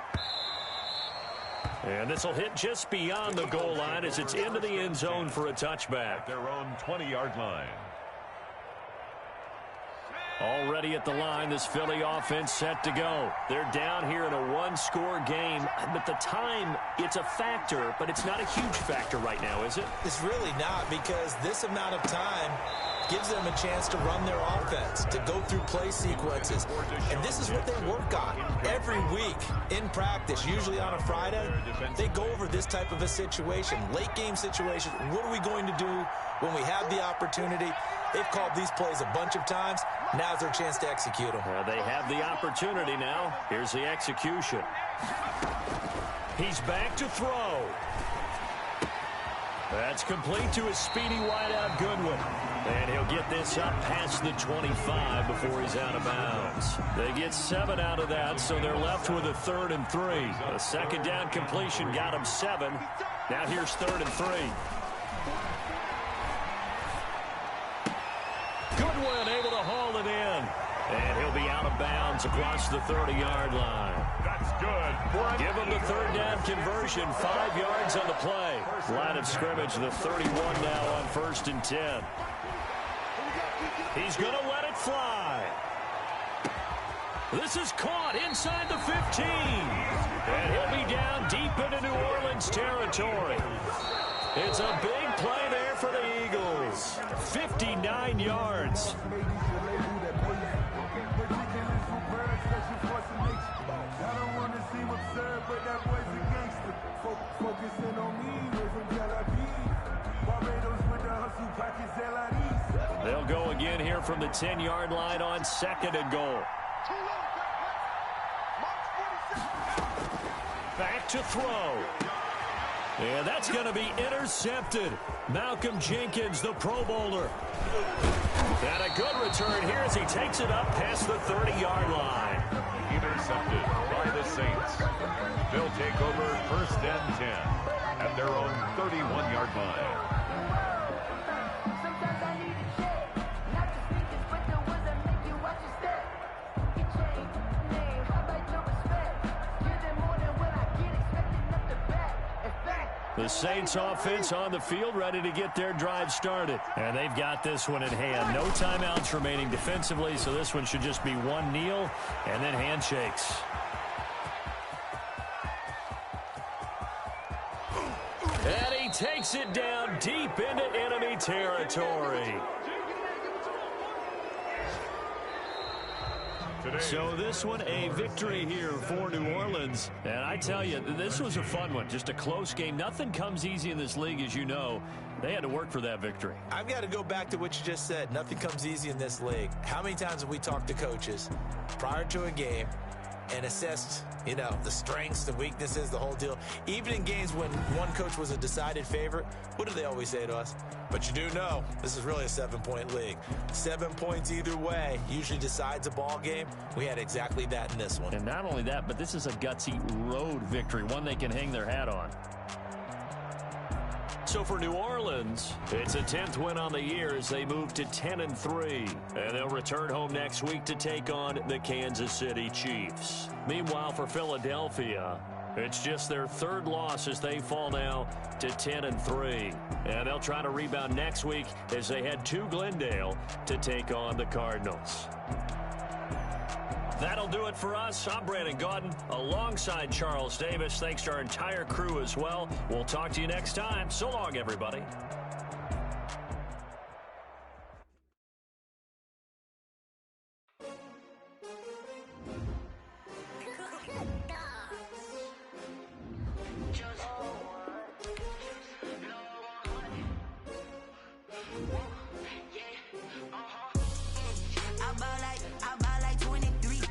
Speaker 5: And this will hit just beyond the goal line as it's into the end zone for a touchback.
Speaker 6: Their own 20-yard line.
Speaker 5: Already at the line, this Philly offense set to go. They're down here in a one-score game. But the time, it's a factor, but it's not a huge factor right now, is it?
Speaker 7: It's really not, because this amount of time gives them a chance to run their offense, to go through play sequences. And this is what they work on every week in practice, usually on a Friday. They go over this type of a situation, late game situation. What are we going to do when we have the opportunity? They've called these plays a bunch of times. Now's their chance to execute them.
Speaker 5: They have the opportunity now. Here's the execution. He's back to throw. That's complete to his speedy wideout Goodwin. And he'll get this up past the 25 before he's out of bounds. They get 7 out of that, so they're left with a 3rd and 3. A second down completion got him 7. Now here's 3rd and 3. Goodwin able to haul it in. And he'll be out of bounds across the 30-yard line.
Speaker 6: That's good.
Speaker 5: Give him the third down conversion. 5 yards on the play. Line of scrimmage, the 31 now on 1st and 10. He's going to let it fly. This is caught inside the 15. And he'll be down deep into New Orleans territory. It's a big play there for the Eagles. 59 yards. They'll go again here from the 10-yard line on 2nd and goal. Back to throw. And that's going to be intercepted. Malcolm Jenkins, the Pro Bowler. And a good return here as he takes it up past the 30-yard line.
Speaker 6: Intercepted by the Saints. They'll take over 1st and 10 at their own 31-yard line.
Speaker 5: The Saints offense on the field ready to get their drive started. And they've got this one in hand. No timeouts remaining defensively, so this one should just be one kneel and then handshakes. And he takes it down deep into enemy territory. So this one, a victory here for New Orleans. And I tell you, this was a fun one. Just a close game. Nothing comes easy in this league, as you know. They had to work for that victory.
Speaker 7: I've got to go back to what you just said. Nothing comes easy in this league. How many times have we talked to coaches prior to a game and assessed, you know, the strengths, the weaknesses, the whole deal? Even in games when one coach was a decided favorite, what do they always say to us? But you do know this is really a 7-point league. 7 points either way usually decides a ball game. We had exactly that in this one.
Speaker 5: And not only that, but this is a gutsy road victory, one they can hang their hat on. So for New Orleans, it's a 10th win on the year as they move to 10-3. And they'll return home next week to take on the Kansas City Chiefs. Meanwhile, for Philadelphia, it's just their 3rd loss as they fall now to 10-3. And they'll try to rebound next week as they head to Glendale to take on the Cardinals. That'll do it for us. I'm Brandon Gaudin alongside Charles Davis. Thanks to our entire crew as well. We'll talk to you next time. So long, everybody.
Speaker 9: I ball like 23.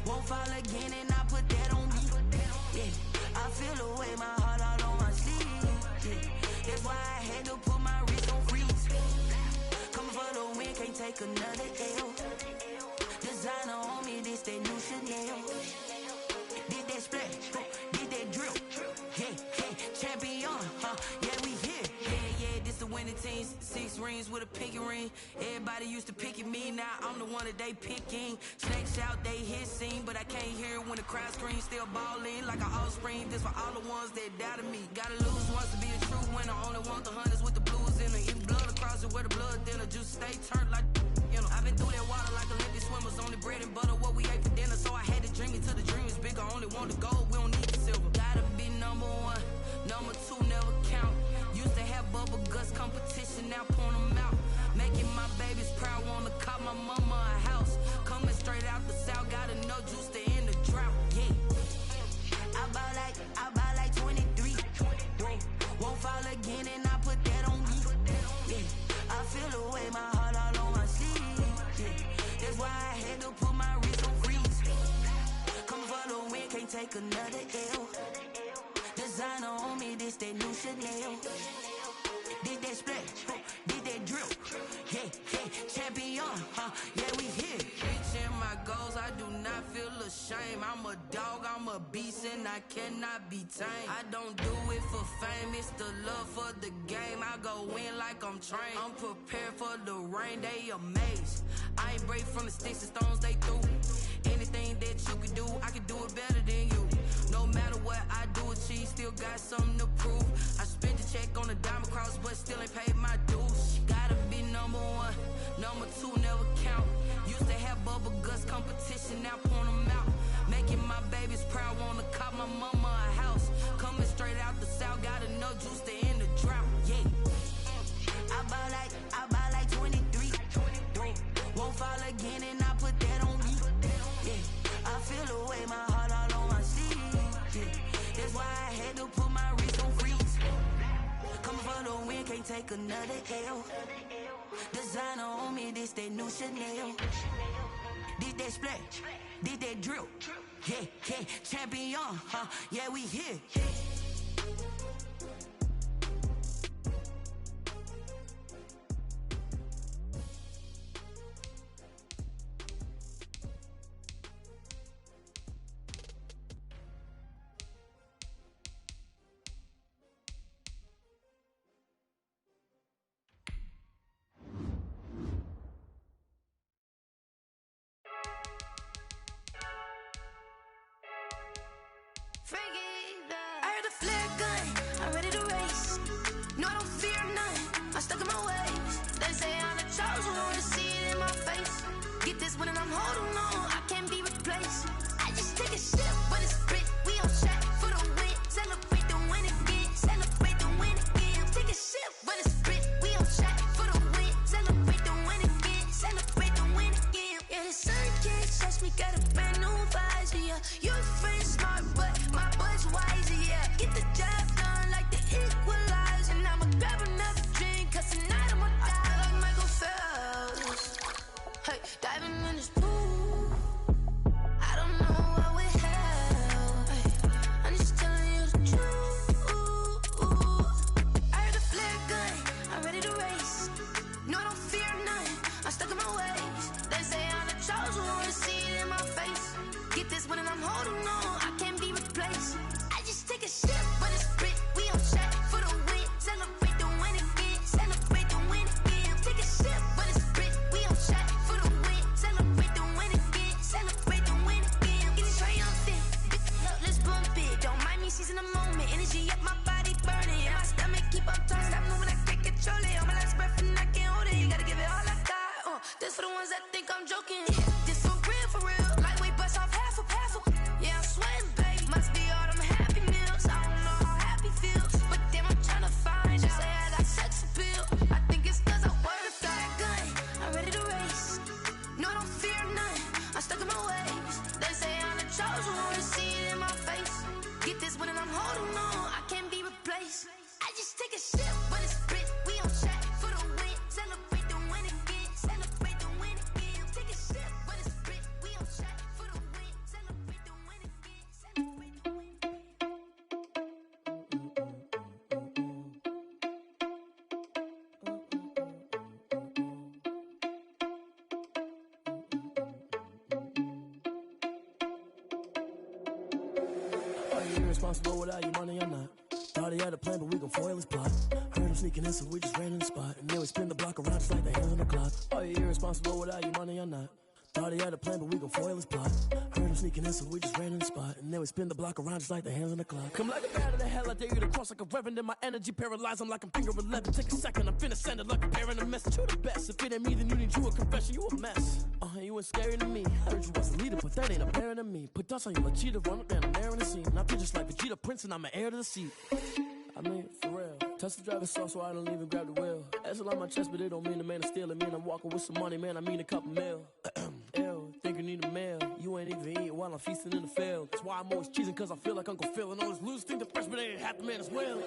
Speaker 9: Won't fall again and I put that on me. Yeah, I feel the way, my heart all on my sleeve. Yeah, that's why I had to put my wrist on freeze. Coming for the win, can't take another L. Designer on me, this that new Chanel. Did that splash, did that drill. Yeah, champion, yeah, we here. Yeah, this the winning team. 6 rings with a pinky ring. Everybody used to pick at me, now I'm the one that they picking. Snakes out, they hit scene, but I can't hear when the crowd screams. Still balling like an offspring. This for all the ones that doubted me. Gotta lose once to be a true winner. Only want the hunters with the blues in it. Even blood across it where the blood thinner. Just stay turned like, you know. I've been through that water like Olympic swimmers. Only bread and butter, what we ate for dinner. So I had to dream it till the dream is bigger. Only want the gold, we don't need the silver. Gotta be number 1, number 2 never count. Used to have bubble guts competition, now point them out. Making my babies proud, wanna cop my mama a house. Coming straight out the south, gotta know juice to end the drought. Yeah, I ball like 23. Won't fall again and I put that on me. Yeah, I feel the way, my heart all on my sleeve. Yeah, that's why I had to put my wrist on freeze. Coming for the win, can't take another L. Designer on me, this that new Chanel. Did that splash, did that drill. Yeah, champion, yeah, we here. Reaching my goals, I do not feel ashamed. I'm a dog, I'm a beast, and I cannot be tamed. I don't do it for fame, it's the love for the game. I go in like I'm trained. I'm prepared for the rain, they amazed. I ain't break from the sticks and stones they threw. Anything that you can do, I can do it better than you. No matter what I do, achieve, still got something to prove. I spent the check on the diamond cross, but still ain't paid my dues. Gotta be number 1, number 2 never count. Used to have bubble guts competition, now point them out. Making my babies proud, wanna cop my mama a house. Coming straight out the south, gotta know juice to end the drought. Yeah, I ball like 23. Won't fall again and I put that on me. Yeah, I feel the way, my heart all on my sleeve. Yeah, that's why I had to put my wrist on freeze. Coming for the win, can't take another L. Designer on me, this that new Chanel. Did that splash, did that drill. Yeah, champion, yeah, we here.
Speaker 10: I heard a flare gun, I'm ready to race. No, I don't fear none, I'm stuck in my ways. They say I'm the chosen one, see it in my face. Get this one and I'm holding on, I can't be replaced. I just take a sip, but it's split, we on shot for the win. Celebrate the win again, celebrate the win again. Take a sip, but it's split, we on shot for the win. Celebrate the win again, celebrate the win again. Yeah, the sun can't touch me, got a brand new visor, yeah. Your friend's smart, but my boy's wiser, yeah. Get the job done like the equalizer. And I'ma grab another drink, cause tonight I'ma die like Michael Phelps. Hey, diving in this pool, I don't know what we have. Hey, I'm just telling you the truth. I heard a flare gun, I'm ready to race. No, I don't fear none, I'm stuck in my ways. They say I'm the chosen one, see it in my face. Get this one and I'm holding on, I can't be replaced. I just take a sip, but it's split, we on shot for the win. Celebrate the win again, celebrate the win again. Take a sip, but it's split, we on shot for the win. Celebrate the win again, celebrate the win again. Get it triumphant, look, let's bump it. Don't mind me seizing the moment, energy up my body burning. And my stomach keep on turning, stop moving, I can't control it. On my last breath and I can't hold it, you gotta give it all I got. This for the ones that think I'm joking. This for real, lightweight bust off half a. Yeah, I'm sweating, babe, must be all them happy meals. I don't know how happy feels, but damn, I'm tryna find you. Say I got sex appeal, I think it's cause I wear the fire gun. I'm ready to race, no, I don't fear none, I'm stuck in my ways. They say I'm the chosen one, see it in my face. Get this one and I'm holding on, I can't be replaced. I just take a sip, but it's split, we on shot for the win. Celebrate the win again, celebrate the win again.
Speaker 11: irresponsible without your money or not. Thought he had a plan, but we gon' foil his plot. Heard him sneaking in, so we just ran in the spot. And then we spin the block around just like the hands on the clock. Are you irresponsible without your money or not? Thought he had a plan, but we gon' foil his plot. Heard him sneaking in, so we just ran in the spot. And then we spin the block around just like the hands on the clock. Come like a bat of the hell, I dare you to cross like a reverend. In my energy paralyzed, I'm like I'm finger 11. Take a second, I'm finna send it like a parent a message. You the best, if it ain't me, then you need you a confession. You a mess, you ain't scary to me. Heard you was a leader, but that ain't apparent to me. Put dust on you like Cheetah, run up down, I'm there in the scene. I feel just like Vegeta Prince, and I'm an heir to the seat. I mean, for real. Touch the driver's soft, so I don't even grab the wheel. That's on my chest, but it don't mean the man is stealing. Mean I'm walking with some money, man, I mean a couple mil. Ew, think you need a meal. You ain't even eating while I'm feasting in the field. That's why I'm always cheesing, cause I feel like Uncle Phil. And all this loose think the freshman ain't half the man as well.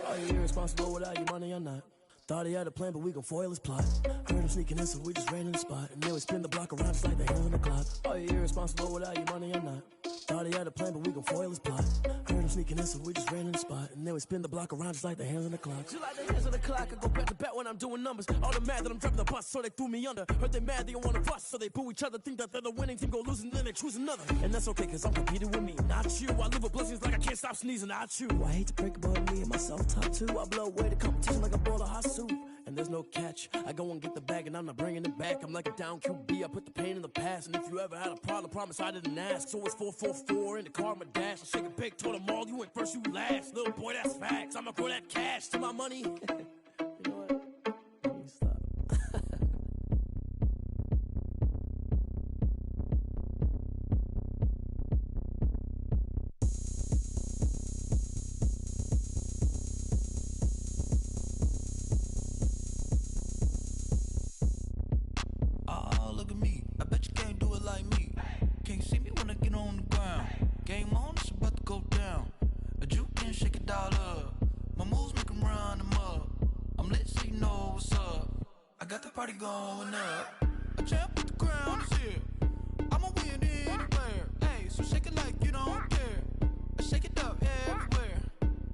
Speaker 11: Are you irresponsible without your money or not? Thought he had a plan, but we gon' foil his plot. Heard him sneaking in, so we just ran in the spot. And then we spin the block around just like the hands on the clock. Are you irresponsible without your money or not? Thought he had a plan, but we gon' foil his plot. Heard him sneaking in, so we just ran in the spot. And then we spin the block around just like the hands on the clock. Just like the hands on the clock, I go back to back when I'm doing numbers. All the mad that I'm driving the bus, so they threw me under. Heard they mad, they don't wanna bust, so they boo each other. Think that they're the winning team, go losing, then they choose another. And that's okay, cause I'm competing with me, not you. I live with blessings like I can't stop sneezing, not you. I hate to break about me and myself top two. I blow away the competition like a bowl of hot soup. And there's no catch. I go and get the bag and I'm not bringing it back. I'm like a down QB, I put the pain in the past. And if you ever had a problem, promise I didn't ask. So it's 444 in the car, my dash. I shake a big, told them all, you went first, you last. Little boy, that's facts. I'ma grow that cash to my money. You know what? Let me stop.
Speaker 12: Going up, a champ with the crown is here. I'ma win anywhere. Hey, so shake it like you don't care. I shake it up everywhere.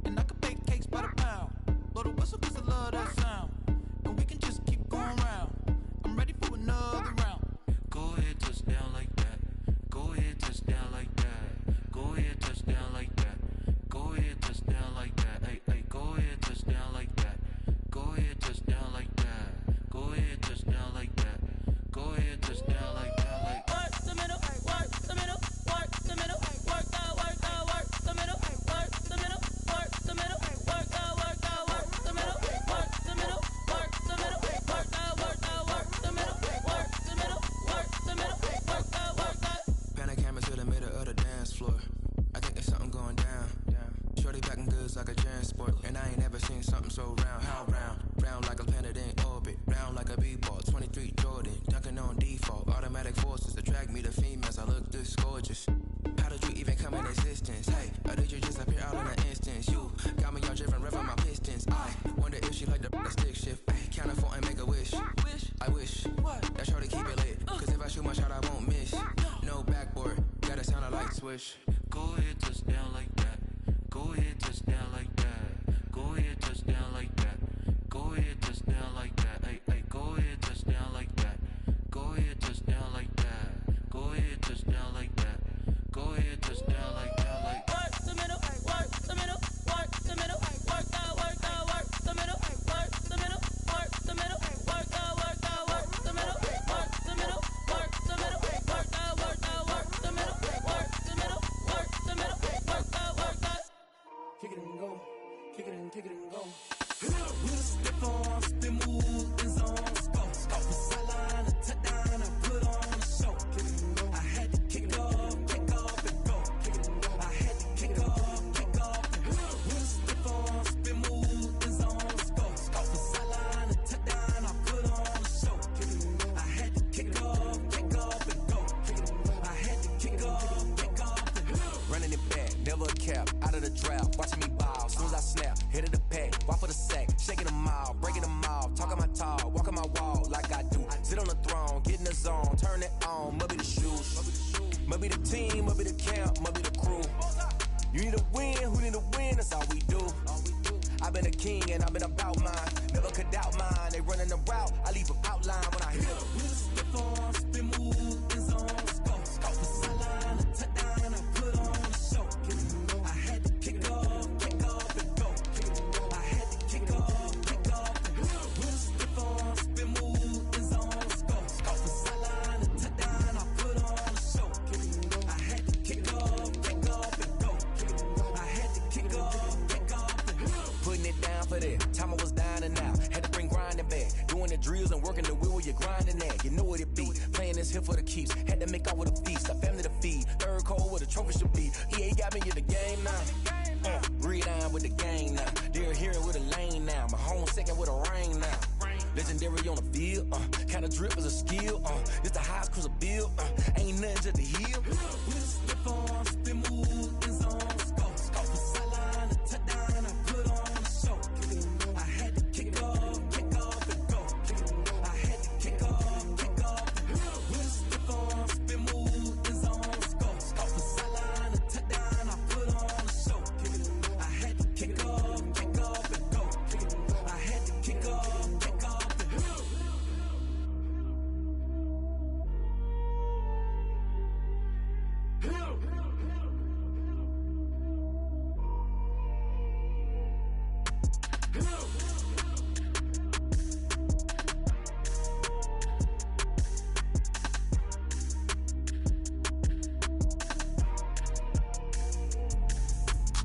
Speaker 12: And I can bake cakes by the pound. Blow the whistle cause I love that sound. And we can just keep going round. I'm ready for another round. Go ahead, touch down like that. Go ahead, touch down like that. Go ahead, touch down like that. Go ahead, touch down like that. Hey, hey, go ahead, touch down like that. Go ahead, touch down like that. Go ahead, touch down like that. Go ahead, touch down like that. Like work the middle, work the middle, work the middle, work out, work the middle, work the middle, work the middle, work out, work the middle, work the middle, work the middle, work out, work the middle, work the middle, work the middle, work out, work out. Pan a camera to the middle of the dance floor. I think there's something going down. Shorty packing goods like a transport, and I ain't never seen something so round. How round? Round like a planet in orbit, round like a b-ball. 23 Jordan, dunking on default. Automatic forces attract me to females. I look this gorgeous. How did you even come in existence? Hey, or did you just appear out in an instance? You got me all driven, revving my pistons. I wonder if she like the stick shift. Ay, count a four and make a wish. I wish that shorty keep it lit. Cause if I shoot my shot, I won't miss. No backboard, gotta sound a light switch. Go ahead, touch down like that. Go ahead, touch down like that. Go ahead, touch down like that. Go ahead, touch down like that. Hey, hey, go ahead, touch down like that. Go ahead, touch down like that. Go ahead, touch down like that. Go ahead, touch down like that. Like work the middle, work the middle, work the middle, work out, work the middle, work the middle, work the middle, work out, work the middle, work the middle, work the middle, work out, work the middle, work the middle, work the middle, work out, work out. Kick it and go, kick it and go. With a step on, spin move, in zones, go. Off the sideline, a touchdown, I put on a show. I had to kick off and go. I had to kick off and go. With a step on, spin move, in zones, go. Off the sideline, a touchdown, I put on a show. I had to kick off and go. I had to kick off and go.
Speaker 13: Running it back, never a cap, out of the drought, watching me ball. Soon as I snap, hit of the pack, walk for the sack, shaking them all, breaking them off, talking my talk, walking my wall like I do. Sit on the throne, get in the zone, turn it on, must be the shoes, must be the team, must be the camp, must be the crew. You need a win, who need a win, that's all we do. I've been a king and I've been about mine, never could doubt mine. They running the route, I leave them outline when I hit them.
Speaker 12: With a step on, spin move, in zones, go. Off the sideline, a touchdown, I put on a show. I had to kick
Speaker 13: that's here for the keeps. Had to make out with a feast, a family to feed. Third cold where the trophy should be. EA got me in the game now. Read on with the game now. They're hearing with a lane now. My home second with a rain now. Legendary on the field, kind of drip is a skill. It's the highest cruiser bill, ain't nothing just to heal. We'll slip on, spin move, in zone, scope. Scope for sideline, a touchdown, I put on the show. I had to kick off and go. I had to kick off and go. We'll slip on, spin move, in zone, scope. Scope for sideline, a touchdown, I put on the show. I had to kick off and go. I had to kick off.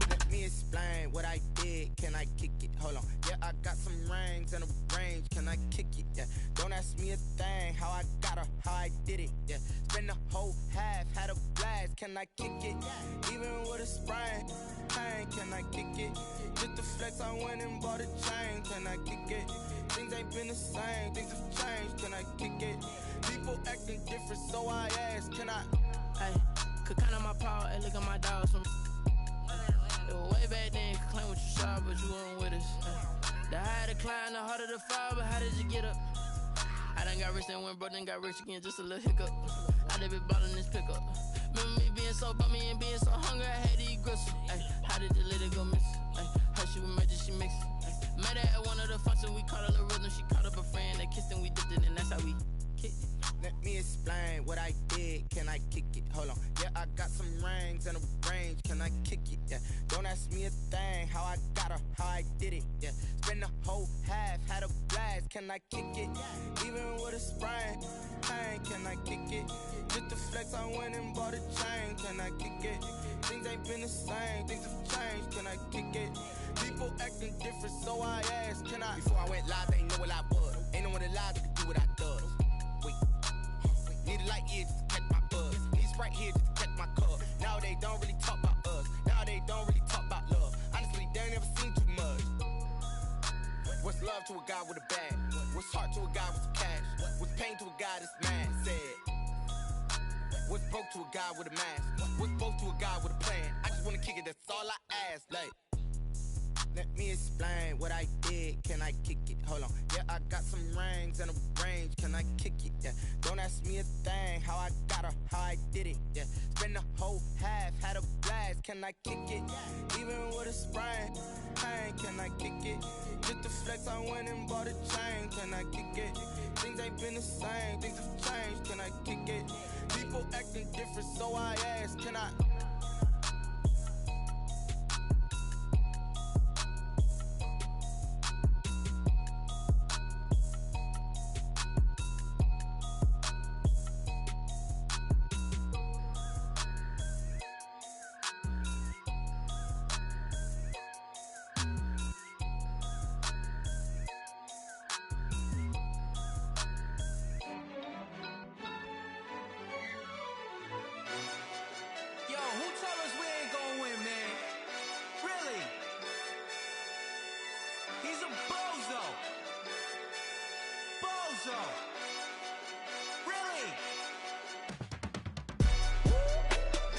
Speaker 2: Let me explain what I did. Can I kick it? Hold on. Yeah, I got some rings and a range. Can I kick it? Yeah. Don't ask me a thing. How I got her, how I did it. Yeah. Spend the whole half, had a blast. Can I kick it? Even with a sprain. Pain, can I kick it? Just the flex, I went and bought a chain. Can I kick it? Things ain't been the same. Things have changed. Can I kick it? People acting different, so I ask. Can I?
Speaker 14: Hey, could count on my power. Hey, look at my dogs from. It was way back then, could claim what you saw, but you weren't with us. The higher the climb, the harder the fall, but how did you get up? I done got rich and went broke, then got rich again, just a little hiccup. I done been ballin' this pickup. Remember me being so bummy and being so hungry, I had to eat gristle. Ay, how did you let it go miss? Ay, how she was made, she mixed. Met her at one of the functions, we caught a little rhythm, she caught up a friend, they kissed and we dipped it, and that's how we kicked it.
Speaker 2: Let me explain what I did. Can I kick it? Hold on. Yeah, I got some rings and a range. Can I kick it? Yeah. Don't ask me a thing. How I got her, how I did it. Yeah. Spend the whole half, had a blast. Can I kick it? Even with a sprain. Pain, can I kick it? Just the flex, I went and bought a chain. Can I kick it? Things ain't been the same. Things have changed. Can I kick it? People acting different, so I asked. Can I? Before I went live, they ain't know what I was. Ain't no one alive that could do what I does. Need a light year just to catch my buzz. Need Sprite here just to catch my cup. Now they don't really talk about us. Now they don't really talk about love. Honestly, they ain't never seen too much. What's love to a guy with a bag? What's heart to a guy with some cash? What's pain to a guy that's mad? Said. What's broke to a guy with a mask? What's both to a guy with a plan? I just wanna kick it, that's all I ask. Like, let me explain what I did. Can I kick it? Hold on. Yeah, I got some rings and a range. Can I kick it? Yeah. Don't ask me a thing. How I got her, how I did it. Yeah. Spend the whole half, had a blast. Can I kick it? Even with a sprain. Pain, can I kick it? Just the flex, I went and bought a chain. Can I kick it? Things ain't been the same. Things have changed. Can I kick it? People acting different, so I ask. Can I?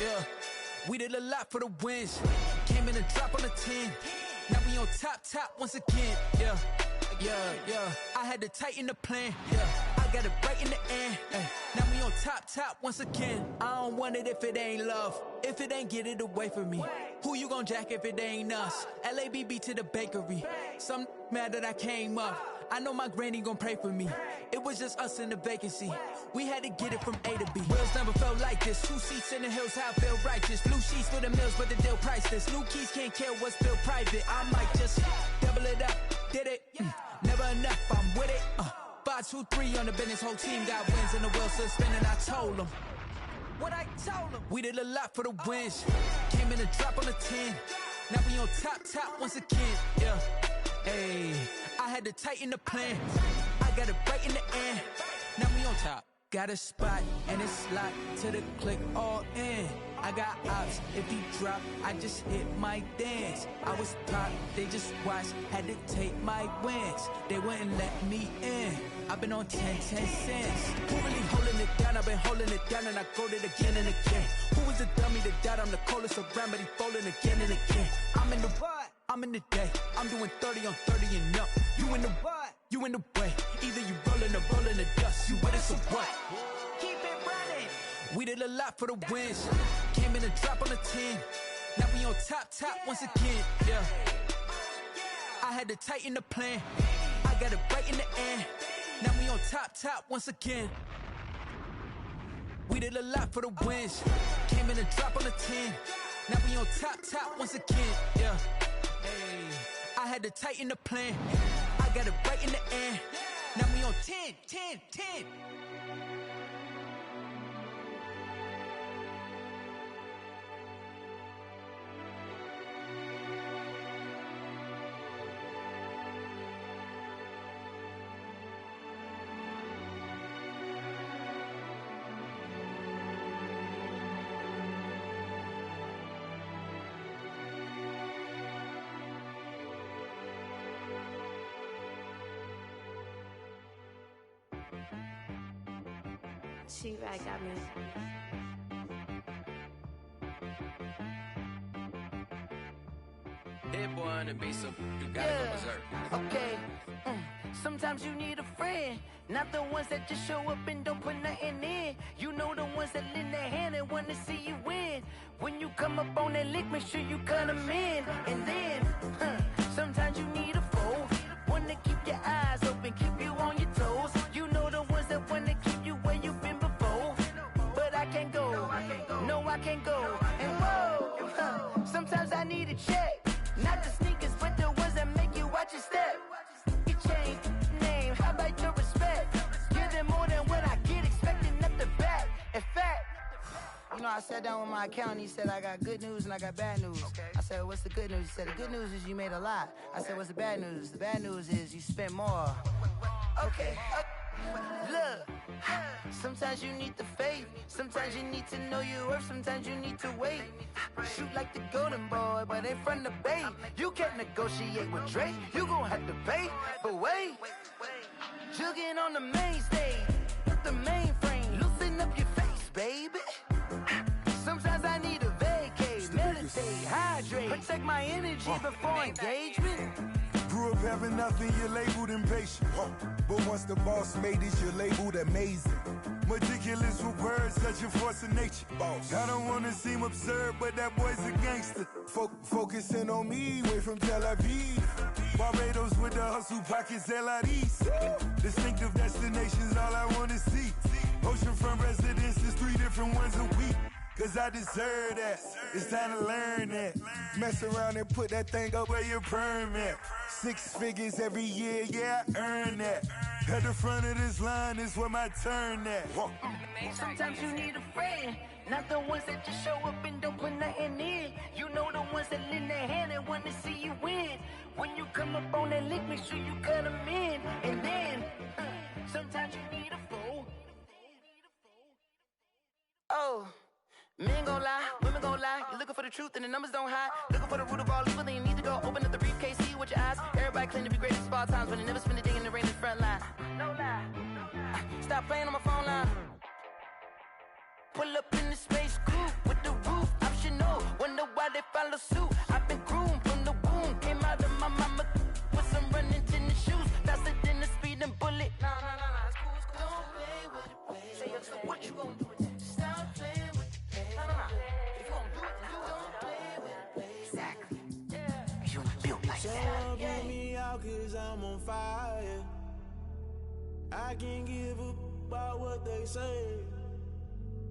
Speaker 12: Yeah, we did a lot for the wins. Came in and drop on the 10. Now we on top once again. Yeah. I had to tighten the plan. Yeah, I got it right in the end. Now we on top once again. I don't want it if it ain't love. If it ain't, get it away from me. Who you gon' jack if it ain't us? LABB to the bakery. Some mad that I came up. I know my granny gon' pray for me. It was just us in the vacancy. We had to get it from A to B. Wheels never felt like this. 2 seats in the hills, how I feel righteous. Blue sheets for the mills, but the deal priceless. New keys can't care what's still private. I might just double it up. Did it? Never enough, I'm with it. 5, 2, 3 on the business. Whole team got wins and the wheels still spinning. I told them what I told them. We did a lot for the wins. Came in and drop on the 10. Now we on top once again. Yeah. Hey, I had to tighten the plan. I got it right in the end. Now we on top. Got a spot and it's locked to the click all in. I got ops, if he drop, I just hit my dance. I was top, they just watched, had to take my wins. They wouldn't let me in. I've been on 10 cents. Who really holding it down? I've been holding it down and I go it again and again. Who was the dummy that died? I'm the coldest around, but he folding again and again. I'm in the what? I'm in the day. I'm doing 30 on 30 and up. You in the what? You in the way. Either you rolling or rolling the dust. You with us or what? Keep it running. We did a lot for the wins. Came in a drop on the 10. Now we on top once again. Yeah. I had to tighten the plan. I got it right in the end. Now we on top once again. We did a lot for the wins. Came in a drop on the 10. Now we on top once again. Yeah. Hey. I had to tighten the plan. I got it right in the end. Now we on 10.
Speaker 3: She-Rag got me.
Speaker 4: Hit boy on the beat, so you gotta go berserk.
Speaker 14: Okay. Sometimes you need a friend, not the ones that just show up and don't put nothing in. You know the ones that lend their hand and wanna see you win. When you come up on that lick, make sure you cut them in. And then, sometimes you need a foe, one to keep your eyes open, keep you on your toes. You know the ones that wanna keep you where you've been before. But I can't go, no I can't go. And whoa, sometimes I need a check. Not the sneakers, but the ones that make you watch your step. You change name, how about your respect? Give them more than what I get, expecting up the back. In fact, you know, I sat down with my accountant, he said, I got good news and I got bad news. I said, what's the good news? He said, the good news is you made a lot. I said, what's the bad news? The bad news is you spent more. Okay. Look, sometimes you need the faith, sometimes you need to know your worth, sometimes you need to wait. Shoot like the golden boy, but ain't from the bay. You can't negotiate with Drake, you gon' have to pay. But wait, jugging on the main stage, the mainframe, loosen up your face, baby. Sometimes I need a vacate, meditate, hydrate, protect my energy before engagement.
Speaker 15: Grew up having nothing, you're labeled impatient. But once the boss made it, you're labeled amazing. Meticulous with words, such a force of nature. Boss. I don't wanna seem absurd, but that boy's a gangster. Focusing on me, way from Tel Aviv. Barbados with the hustle pockets, LIDs. Distinctive destinations, all I wanna see. Oceanfront residences, 3 different ones a week. Cause I deserve that, it's time to learn that. Mess around and put that thing up where your permit. 6 figures every year, yeah, I earn that. At the front of this line is where my turn at.
Speaker 14: Sometimes you need a friend, not the ones that just show up and don't put nothing in. You know the ones that lend their hand and want to see you win. When you come up on that lick, make sure you cut them in. And then, sometimes you need a foe. Oh. Men gon' lie, women gon' lie. You're looking for the truth and the numbers don't hide. Looking for the root of all evil, then you need to go open up the briefcase, see with your eyes. Everybody claim to be great at small times, but they never spend a day in the rain in the front line. No lie. Stop playing on my phone line. Pull up in the space coupe with the roof optional. Wonder why they follow suit. I've been groomed from the womb. Came out of my mama with some running tennis shoes. Faster than the speeding bullet. Nah, it's cool, it's cool. Don't play with it, play. Say, what you gon' do? Stop playing.
Speaker 1: Someone put me out cause I'm on fire. I can't give up about what they say.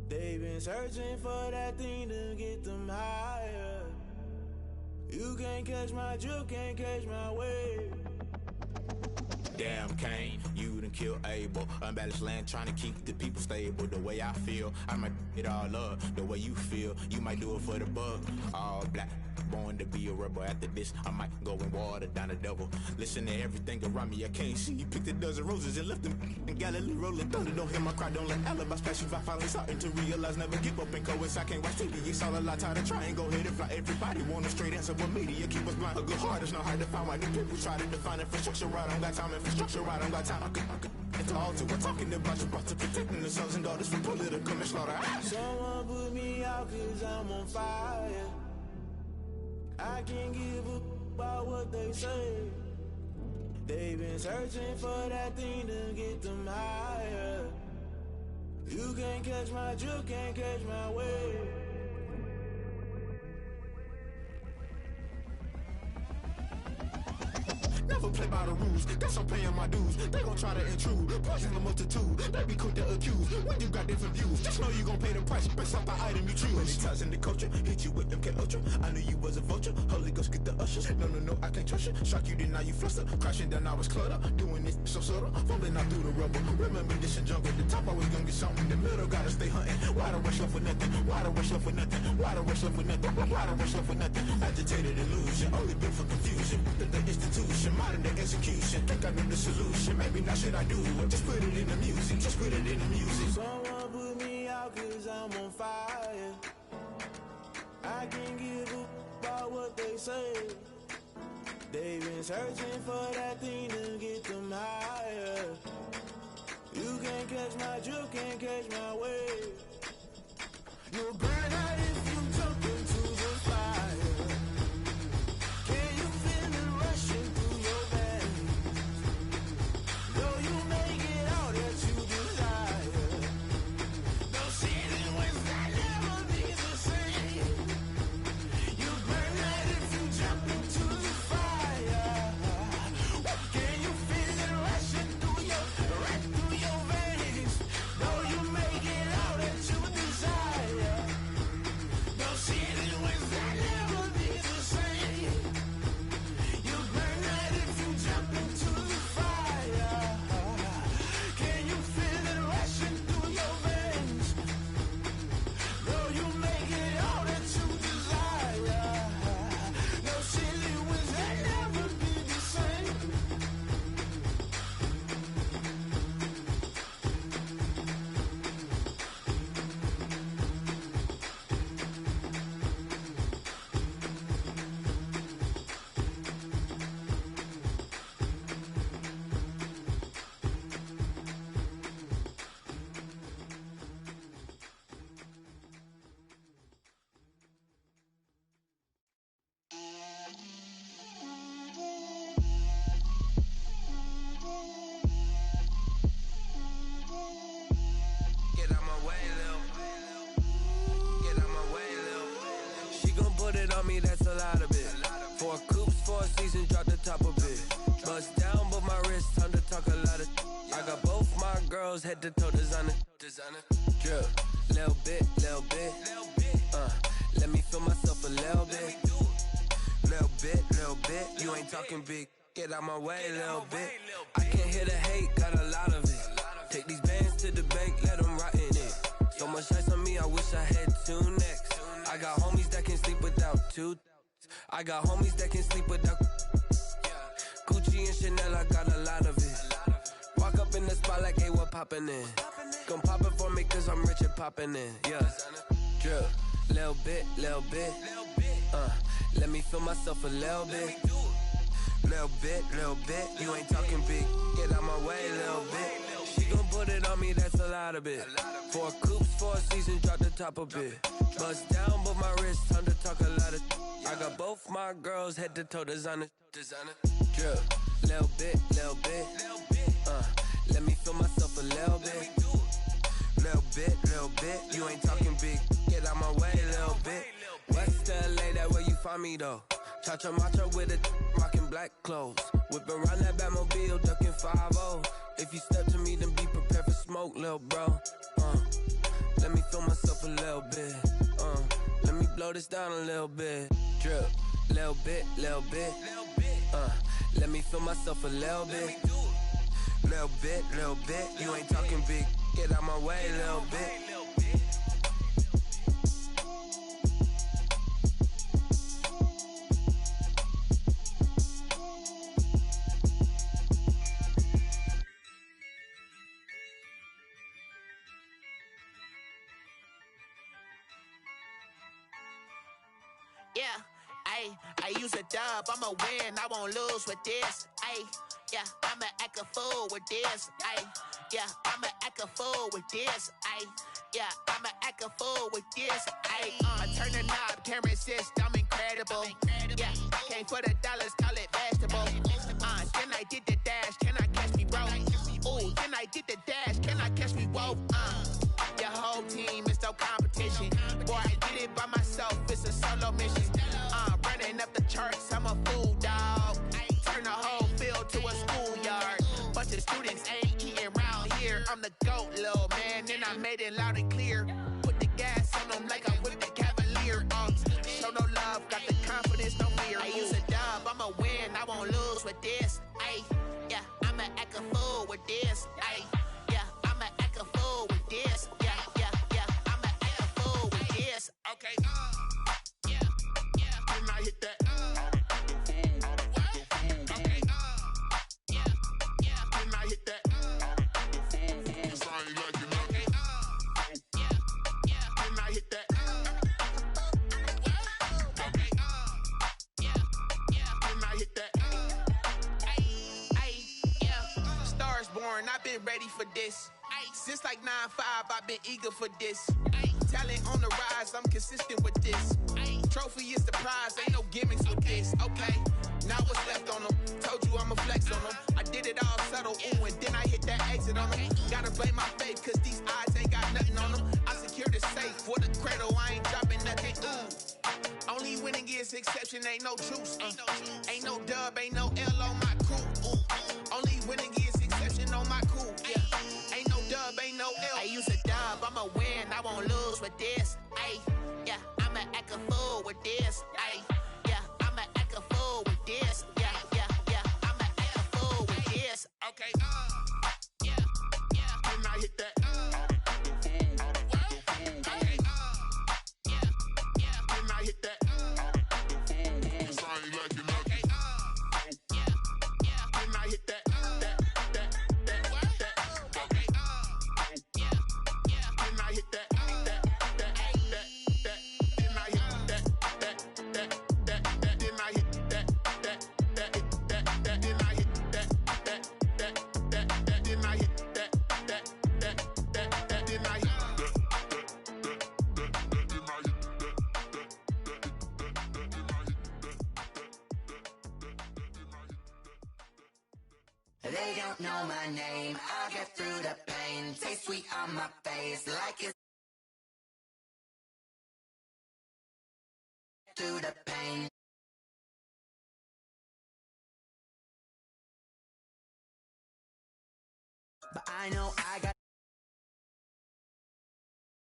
Speaker 1: They've been searching for that thing to get them higher. You can't catch my drift, can't catch my wave.
Speaker 2: Damn Kane, you done killed Abel. Unbalanced land trying to keep the people stable. The way I feel, I might it all up. The way you feel, you might do it for the buck. All black, born to be a rebel. After this, I might go and water down the devil. Listen to everything around me, I can't see. Picked a dozen roses and left them in Galilee rolling thunder. Don't hear my cry, don't let alibis pass you. I finally starting to realize, never give up and coincide. I can't watch TV, it's all a lot. Tired of trying, go ahead and fly. Everybody want a straight answer, but media keep us blind. A good heart is not hard to find. Why do people try to define infrastructure right? I don't got time, infrastructure right, I don't got time. I could it's all to we're talking about you, about to protecting the sons and daughters from political manslaughter.
Speaker 1: Someone put me out cause I'm on fire. I can't give up about what they say. They've been searching for that thing to get them higher. You can't catch my drift, can't catch my wave.
Speaker 2: Never play by the rules, guess I'm paying my dues. They gon' try to intrude, poison the multitude. They be quick to accuse, when you got different views. Just know you gon' pay the price, based off the item you choose. Many ties in the culture, hit you with MK Ultra. I knew you was a vulture, Holy Ghost get the ushers. No, I can't trust you. Shock you, then now you fluster. Crashing down, I was clutter. Doing this so subtle, fumbling out through the rubble. Remember this and jungle, the top always gonna get something. In the middle, gotta stay hunting. Why the rush left with nothing? Why the rush left with nothing? Why the rush left with nothing? Why the rush left with nothing? Agitated illusion, only built for confusion. The institution, modern day execution. Think I know the solution, maybe not should I do it. Just put it in the music, just put it in the music.
Speaker 1: Someone put me out cause I'm on fire. I can't give up about what they say. They've been searching for that thing to get them higher. You can't catch my drift, can't catch my wave. You'll burn out if you jump into the fire. Can you feel it rushing through your veins? Though you make it all that you desire. No ceiling wins that never be the same. You burn out if you jump into the fire. Can you feel it rushing through your veins? Though you make it all that you desire. No ceiling wins that never be the same. You burn out if you jump into the fire. Can you feel it rushing through your veins? Though you make it all that you desire. No ceiling wins that never be the same.
Speaker 13: Get out my way, Lil. Get out my way, Lil. She gon' put it on me, that's a lot of it. 4 coops, 4 seasons, drop the top of it. Bust down, but my wrist, time to talk a lot of. I got both my girls head to toe designer. Drip, little bit. Let me feel myself a little bit. Little bit, you ain't talking big. Get out my way, little bit. I can't hear the hate, got a lot of it. Take these bands to the bank, let them rot in it. So much ice on me, I wish I had 2 necks. I got homies that can sleep without 2. I got homies that can sleep without Gucci and Chanel, I got a lot of it. Walk up in the spot like, hey, what poppin' in? Gon' pop it for me cause I'm rich and poppin' in, yeah. Drip, little bit. Let me feel myself a little bit. Little bit, you ain't talking big. Get out my way, little bit. She gon' put it on me, that's a lot of it. 4 coops, 4 seasons, drop the top a bit. Bust down, but my wrist, time to talk a lot of. I got both my girls head to toe designer. Drip, little bit. Let me feel myself a little bit. Little bit, you ain't talking big. Get out my way, little bit. West LA, that where you find me though. Cha-cha macho with a rockin' black clothes. Whip around that Batmobile, ducking 5-0. If you step to me, then be prepared for smoke, lil' bro. Let me feel myself a little bit. Let me blow this down a little bit. Drip, little bit. Let me feel myself a little bit. Little bit, you ain't talking big. Get out my way, little bit.
Speaker 2: yeah, ayy, I use a dub, I'ma win, I won't lose with this, ayy, yeah, I'ma act a fool with this, ayy, yeah, I'ma act a fool with this, ayy, yeah, I'ma act a fool with this, ayy, I turn the knob, can't resist, I'm incredible, yeah, came for the dollars, call it vegetable, then I did the dash, can I catch me, bro, ooh, then I did the dash, can I catch me, whoa, your whole team is no competition. Boy, I did it by myself, it's a solo mission. Running up the charts, I'm a fool, dog. Turn the whole field to a schoolyard. Bunch of students ain't eating round here. I'm the GOAT, little man, and I made it loud and clear. Put the gas on them like I'm with the Cavalier. Show no love, got the confidence, no fear. I use a dub, I'ma win, I won't lose with this. Ay, yeah, I'ma act a fool with this. Ay, yeah, I'ma act a fool with this. Okay, yeah, then I hit that. Okay, yeah, then I hit that. Cause I ain't like it, okay, yeah, then I hit that. Okay, yeah, then I hit that. Ay, yeah, Stars born, I've been ready for this. Since like 9-5, I've been eager for this. Talent on the rise, I'm consistent with this. Trophy is the prize, ain't no gimmicks with this. Okay, now what's left on them? Told you I'ma flex on them. I did it all subtle, ooh, and then I hit that exit on them. Gotta blame my faith, cause these eyes ain't got nothing on them. I secured the safe for the cradle, I ain't dropping nothing, ooh. Only winning is exception, ain't no truce. Ain't no dub, ain't no L on my crew, ooh. Only winning is exception on my crew, yeah. Ain't no dub, ain't no L. I use a dub, I'ma win, I won't lose with this. Ay, yeah, I'ma act a fool with this. Ay, yeah, I'ma act a fool with this. Yeah, I'ma act a fool with this. Okay, yeah, then I hit that. Okay, yeah, then I hit that. Cause I ain't like it, okay, yeah, then I hit that.
Speaker 9: They don't know my name, I get through the pain. Taste sweet on my face, like it's through the pain. But I know I got